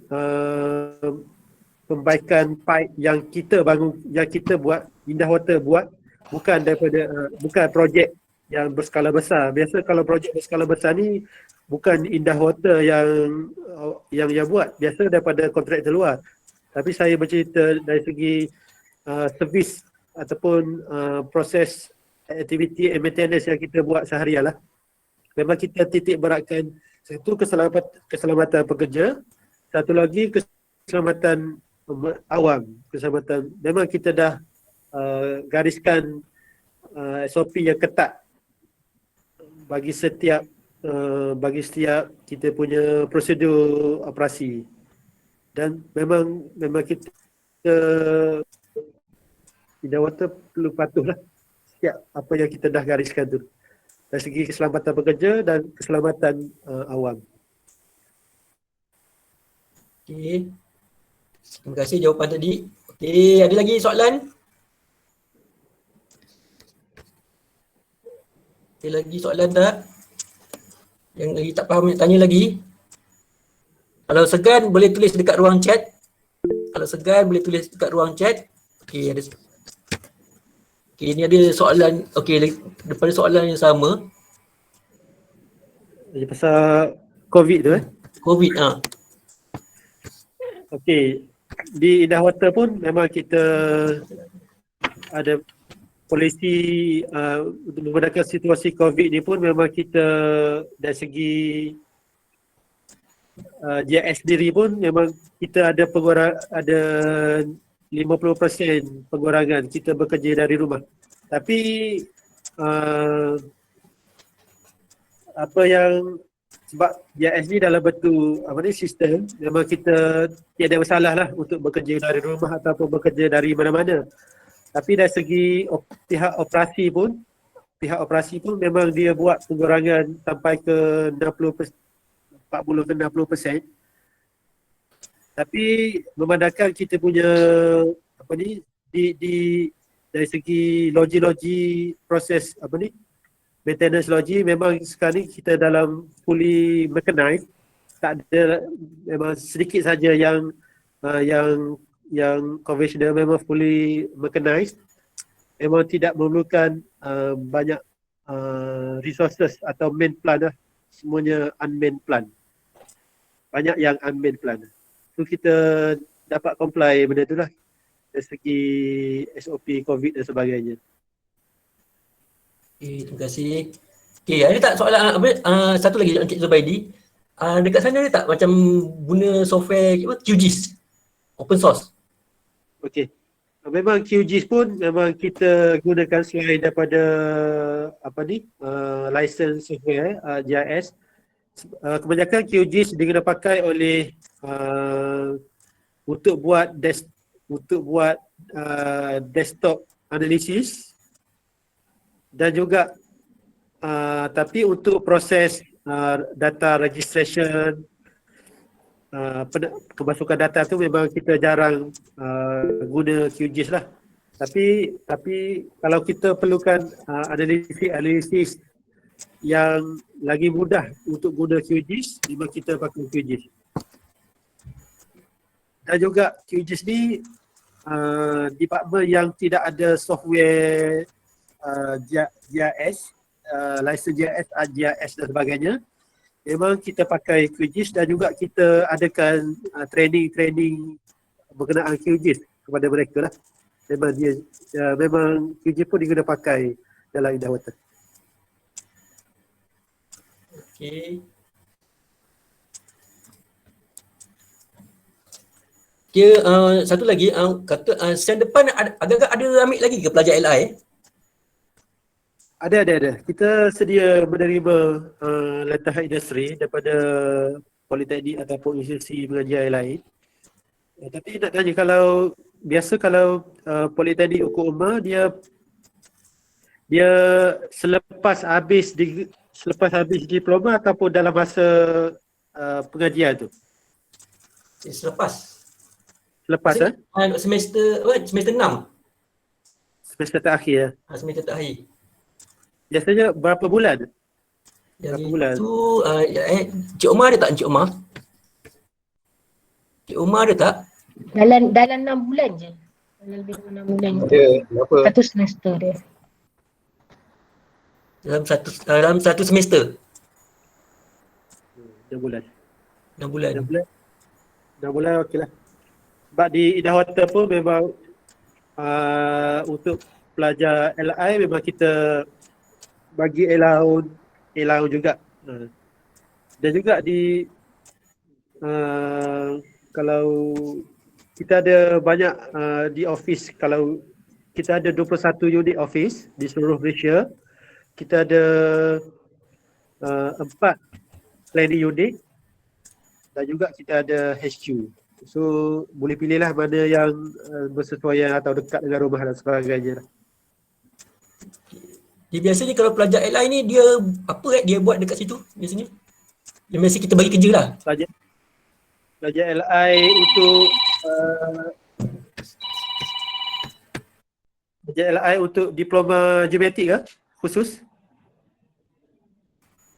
pembaikan pipe yang kita bangun, yang kita buat, Indah Water buat, bukan daripada bukan projek yang berskala besar. Biasa kalau projek berskala besar ni bukan Indah Water yang buat, biasa daripada kontraktor luar. Tapi saya bercerita dari segi servis ataupun proses aktiviti maintenance yang kita buat seharian lah. Memang kita titik beratkan satu keselamatan pekerja, satu lagi keselamatan awam, keselamatan. Memang kita dah gariskan SOP yang ketat bagi setiap kita punya prosedur operasi. Dan memang kita Indah Water perlu patuhlah setiap apa yang kita dah gariskan tu dari segi keselamatan pekerja dan keselamatan awam. Okey. Terima kasih jawapan tadi. Okey, ada lagi soalan? Ada lagi soalan tak? Yang lagi tak faham nak tanya lagi? Kalau segan boleh tulis dekat ruang chat. Kalau segan boleh tulis dekat ruang chat. Okey, ada. Okey, ni ada soalan. Okey, daripada soalan yang sama. Ini pasal COVID tu COVID Okey, di Indah Water pun memang kita ada polisi untuk membenarkan situasi COVID ni pun memang kita dari segi JS sendiri pun memang kita ada ada 50% pengurangan kita bekerja dari rumah. Tapi apa yang sebab JS ni dalam bentuk sistem, memang kita tiada masalah lah untuk bekerja dari rumah ataupun bekerja dari mana-mana. Tapi dari segi pihak operasi pun memang dia buat pengurangan sampai ke 40 ke 60%. Tapi memandangkan kita punya dari segi logi proses maintenance logi, memang sekarang ni kita dalam fully mechanized, tak ada, memang sedikit saja yang conventional, memang fully mechanized. Memang tidak memerlukan banyak resources atau main plan lah, semuanya unmanned plan. Banyak yang unmanned plan. So kita dapat comply benda tu lah dari segi SOP COVID dan sebagainya. Okay, terima kasih. Okay, ada tak soalan satu lagi Encik Zubaidi. Dekat sana ada tak macam guna software QGIS, open source? Okey. Memang QGIS pun memang kita gunakan selain daripada license software GIS. Kebanyakan QGIS digunakan pakai oleh untuk buat desktop analisis. Dan juga tapi untuk proses data registration, kemasukan data tu memang kita jarang guna QGIS lah. Tapi kalau kita perlukan analisis yang lagi mudah untuk guna QGIS, memang kita pakai QGIS. Dan juga QGIS ni department yang tidak ada software GIS, license GIS dan sebagainya, memang kita pakai QGIS dan juga kita adakan training berkenaan QGIS kepada mereka lah. Memang QGIS pun digunakan pakai dalam Indah Water. Okey. Dia satu lagi kata sen depan agak-agak ada ambil lagi ke pelajar LI? Ada. Kita sedia menerima letahan industri daripada politeknik ataupun institusi pengajian lain. Tapi nak tanya, kalau biasa kalau Politeknik Hukum Umar dia selepas habis diploma ataupun dalam masa pengajian tu. Selepas. Selepas Semester semester 6. semester terakhir. Semester terakhir. Biasanya berapa bulan? Dari Berapa bulan? tu Cik Omar ada tak Cik Omar? Cik Omar ada tak? Dalam 6 bulan je. Dalam lebih kurang 6 bulan je. Berapa? Satu semester dia. Dalam satu semester. 6 bulan. 6 bulan. 6 bulan. 6 bulan okeylah. Sebab di Indah Water pun memang untuk pelajar LI memang kita bagi allowance juga. Dan juga di kalau kita ada banyak di office, kalau kita ada 21 unit office di seluruh Malaysia, kita ada 4 planning unit dan juga kita ada HQ. So boleh pilihlah mana yang bersesuaian atau dekat dengan rumah dan sebagainya. Dia biasanya kalau pelajar LI ni dia apa dia buat dekat situ biasanya? Yang biasa kita bagi kerja lah. Pelajar LI untuk diploma geometrik ke khusus?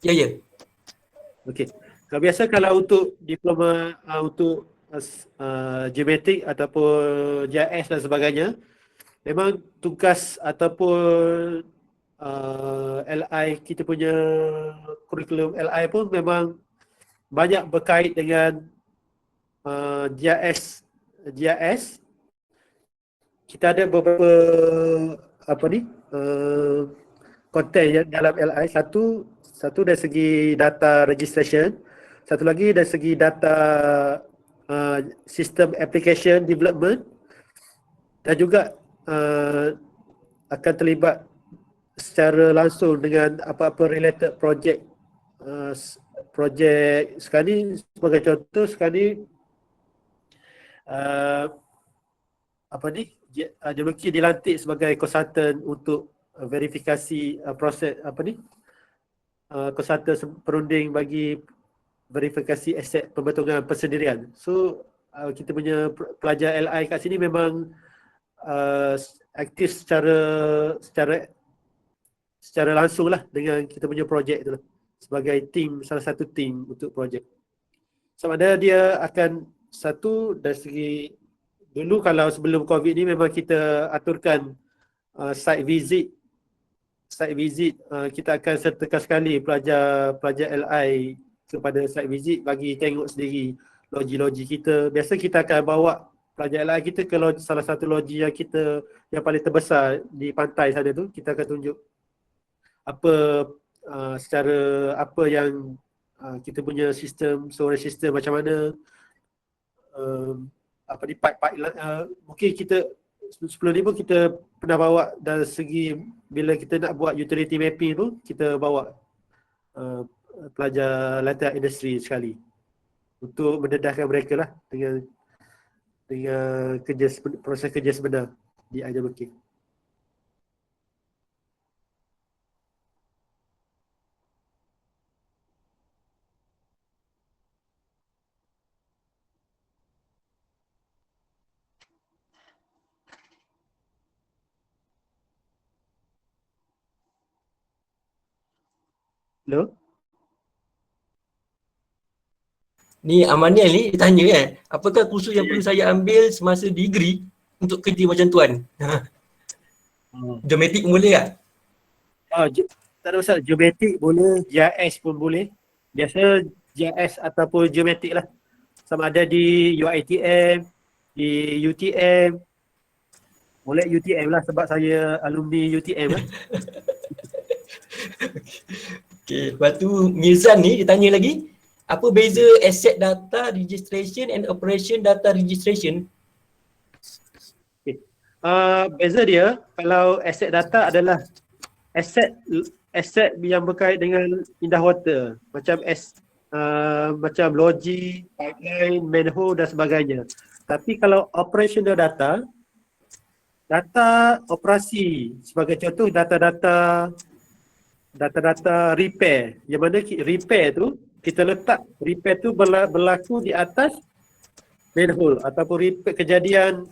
Ya. Okey. Kalau untuk diploma untuk geometrik ataupun JIS dan sebagainya, memang tugas ataupun LI kita punya kurikulum LI pun memang banyak berkait dengan GIS. Kita ada beberapa konten yang dalam LI. Satu dari segi data registration, satu lagi dari segi data system application development, dan juga akan terlibat secara langsung dengan apa-apa related project. Projek sekarang ni, sebagai contoh sekarang ni JMK dilantik sebagai konsultan untuk verifikasi proses konsultan perunding bagi verifikasi aset pembentukan persendirian. So kita punya pelajar LI kat sini memang aktif secara langsung lah dengan kita punya projek tu lah, sebagai salah satu tim untuk projek. Sama ada dia akan dari segi dulu, kalau sebelum COVID ni memang kita aturkan site visit, kita akan sertakan sekali pelajar LI kepada site visit bagi tengok sendiri loji-loji kita. Biasa kita akan bawa pelajar LI kita ke salah satu loji yang paling terbesar di pantai sana tu. Kita akan tunjuk apa yang kita punya sistem, storage system macam mana, pipe mungkin kita sebelum ni pun kita pernah bawa dari segi bila kita nak buat utility mapping tu, kita bawa pelajar latihan industri sekali untuk mendedahkan mereka lah dengan proses kerja sebenar di IWK. Hello? Ni Amaniel ni dia tanya kan, apakah kursus yang perlu saya ambil semasa degree untuk kerja macam tuan? Geometrik pun boleh tak? Tak ada masalah. Geometrik boleh, GIS pun boleh. Biasa GIS ataupun geometrik lah. Sama ada di UiTM, di UTM. Boleh UTM lah sebab saya alumni UTM lah. Okey, lepas tu Mirzan ni dia tanya lagi, apa beza asset data registration and operation data registration? Beza dia, kalau asset data adalah asset yang berkait dengan Indah Water, macam logi, pipeline, manhole dan sebagainya. Tapi kalau operational data, data operasi, sebagai contoh data-data repair, yang mana repair tu kita letak repair tu berlaku di atas manhole ataupun kejadian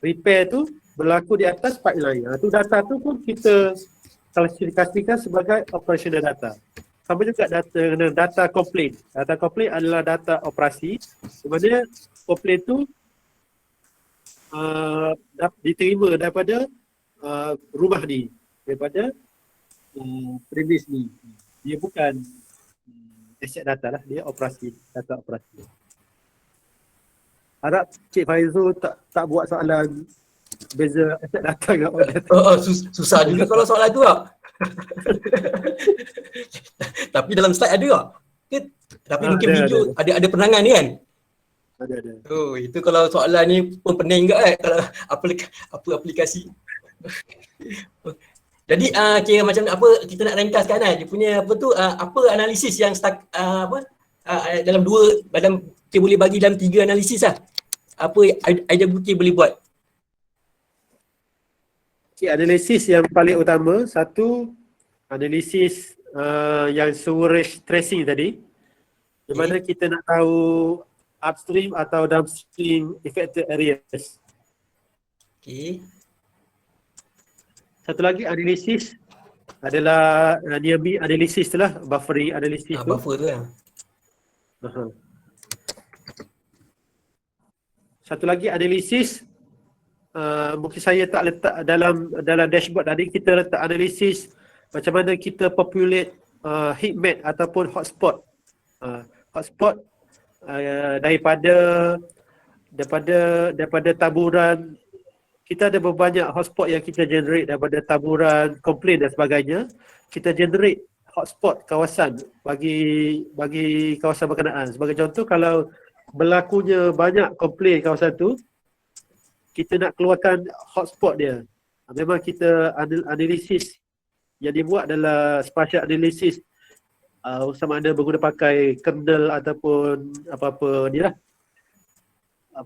repair tu berlaku di atas pipeline. Tu data tu pun kita klasifikasikan sebagai operational data. Sama juga data komplain. Data komplain adalah data operasi, di mana komplain tu diterima daripada rumah ni, daripada premise ni. Dia bukan aset data lah, dia operasi, data operasi. Harap Cik Faizul tak buat soalan beza aset data dengan all data. Susah juga kalau soalan tu tak? Tapi dalam slide ada tak? Tapi mungkin video ada penerangan ni kan? Ada. Oh, itu kalau soalan ni pun pening juga kalau apa aplikasi. Jadi kira macam apa kita nak ringkaskan dia punya apa tu apa analisis yang dalam kita boleh bagi dalam 3 analisis lah. Apa IWK boleh buat? Okay, analisis yang paling utama, satu analisis yang sewerage tracing tadi, di mana kita nak tahu upstream atau downstream affected areas. Okay. Satu lagi analisis adalah nearby analisis tu lah, buffering analisis tu. Buffer tu lah. Satu lagi analisis, mungkin saya tak letak dalam dashboard tadi, kita letak analisis macam mana kita populate heat map ataupun hotspot. Hotspot daripada taburan. Kita ada berbanyak hotspot yang kita generate daripada taburan komplain dan sebagainya. Kita generate hotspot kawasan bagi kawasan berkenaan. Sebagai contoh, kalau berlakunya banyak komplain kawasan tu, kita nak keluarkan hotspot dia. Memang kita analisis yang dibuat adalah spatial analysis, sama ada berguna pakai kernel ataupun apa-apa ni lah.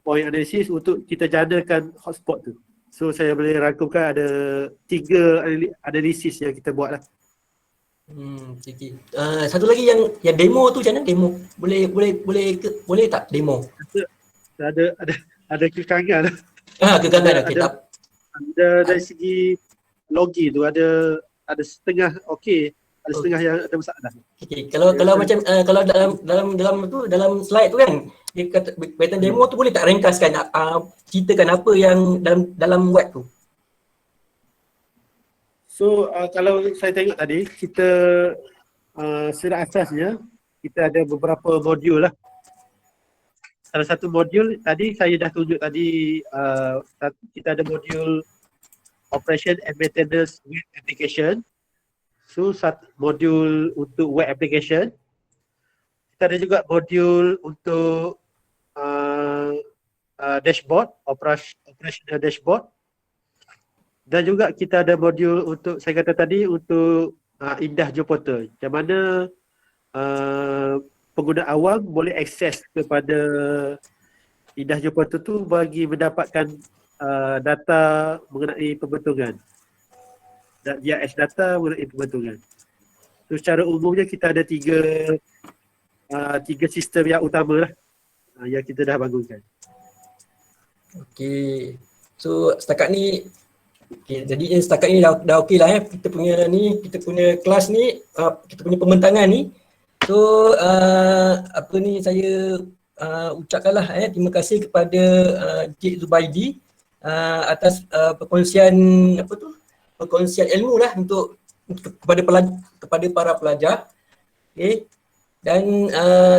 Point analysis untuk kita janakan hotspot tu. So saya boleh rangkumkan ada 3 analisis yang kita buat lah. Okay. Satu lagi yang demo tu macam mana demo? Boleh tak demo? Ada kekangan lah. Kegangan okey tak. Ada dari segi logi tu ada setengah okey, ada setengah yang ada masalah. Okay. Kalau macam kalau dalam slide tu kan dia kata berkaitan demo tu, boleh tak ringkaskan ceritakan apa yang dalam web tu? So kalau saya tengok tadi, kita secara asasnya kita ada beberapa modul lah. Salah satu modul tadi saya dah tunjuk tadi, kita ada modul operation and maintenance web application. So satu modul untuk web application. Kita ada juga modul untuk dashboard, operational dashboard. Dan juga kita ada modul untuk, saya kata tadi, untuk Indah Geoportal, yang mana pengguna awam boleh akses kepada Indah Geoportal tu bagi mendapatkan data mengenai pembentungan. GIS data mengenai pembentungan. So secara umumnya kita ada tiga sistem yang utama lah yang kita dah bangunkan. Okey. So setakat ni jadi setakat ni dah okey lah kita punya kelas ni, kita punya pembentangan ni. So saya ucapkanlah terima kasih kepada Cik Zubaidi atas perkongsian perkongsian ilmu lah untuk kepada para pelajar. Okey. Dan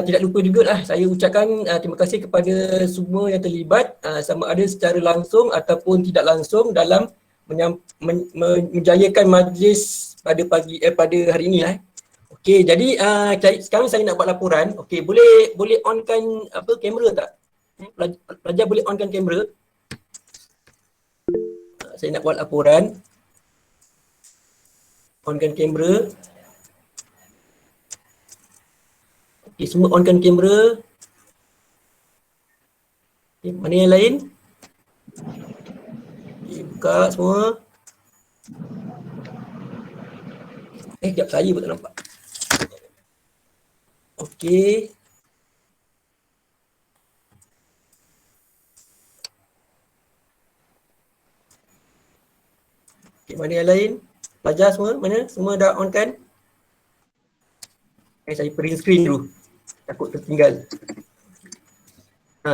tidak lupa juga lah saya ucapkan terima kasih kepada semua yang terlibat, sama ada secara langsung ataupun tidak langsung dalam menjayakan majlis pada hari ini lah. Okey, jadi sekarang saya nak buat laporan. Okey, boleh onkan kamera tak? Pelajar boleh onkan kamera. Saya nak buat laporan. Onkan kamera. Okay, semua onkan kamera. Okay, mana yang lain? Okay, buka semua. Sekejap saya pun tak nampak. Okey. Okay, mana yang lain? Pelajar semua, mana? Semua dah on kan? Saya print screen dulu. Takut tertinggal.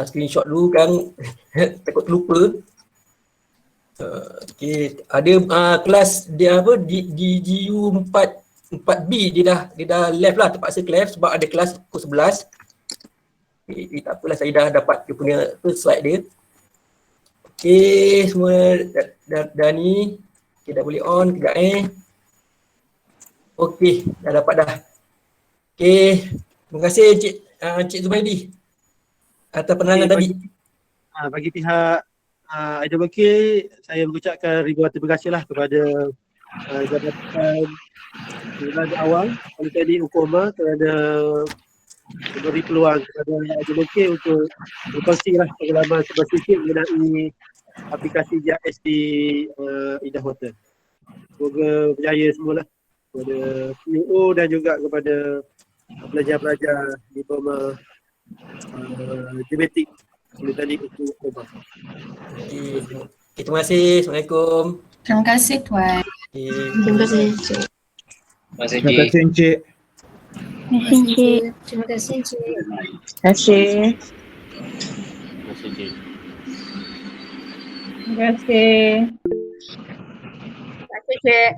Screenshot dulu kan. Takut terlupa. Okey, ada kelas dia apa di GU 4B dia dah left lah, terpaksa left sebab ada kelas pukul 11. Okay, tak apalah, saya dah dapat dia punya slide dia. Okey, semua dah ni. Okay, dah boleh on kejap Okey, dah dapat dah. Okey, terima kasih Cik Zubaidi atas penerangan tadi. Bagi pihak IWK, saya mengucapkan ribuan terima kasihlah kepada Jabatan Pengurusan Awal Politeknik Hukum kerana memberi peluang kepada IWK untuk berkongsilah pengalaman spesifik mengenai aplikasi GIS di Indah Water. Semoga berjaya semualah kepada CEO dan juga kepada pelajar-pelajar di bawah Genetik Politeknik Hukum. Okey, terima kasih. Assalamualaikum. Terima kasih Tuan. Okay. Terima kasih Encik. Terima kasih, Terima kasih Encik. Terima kasih Encik. Terima kasih. Terima kasih. Terima kasih Cik.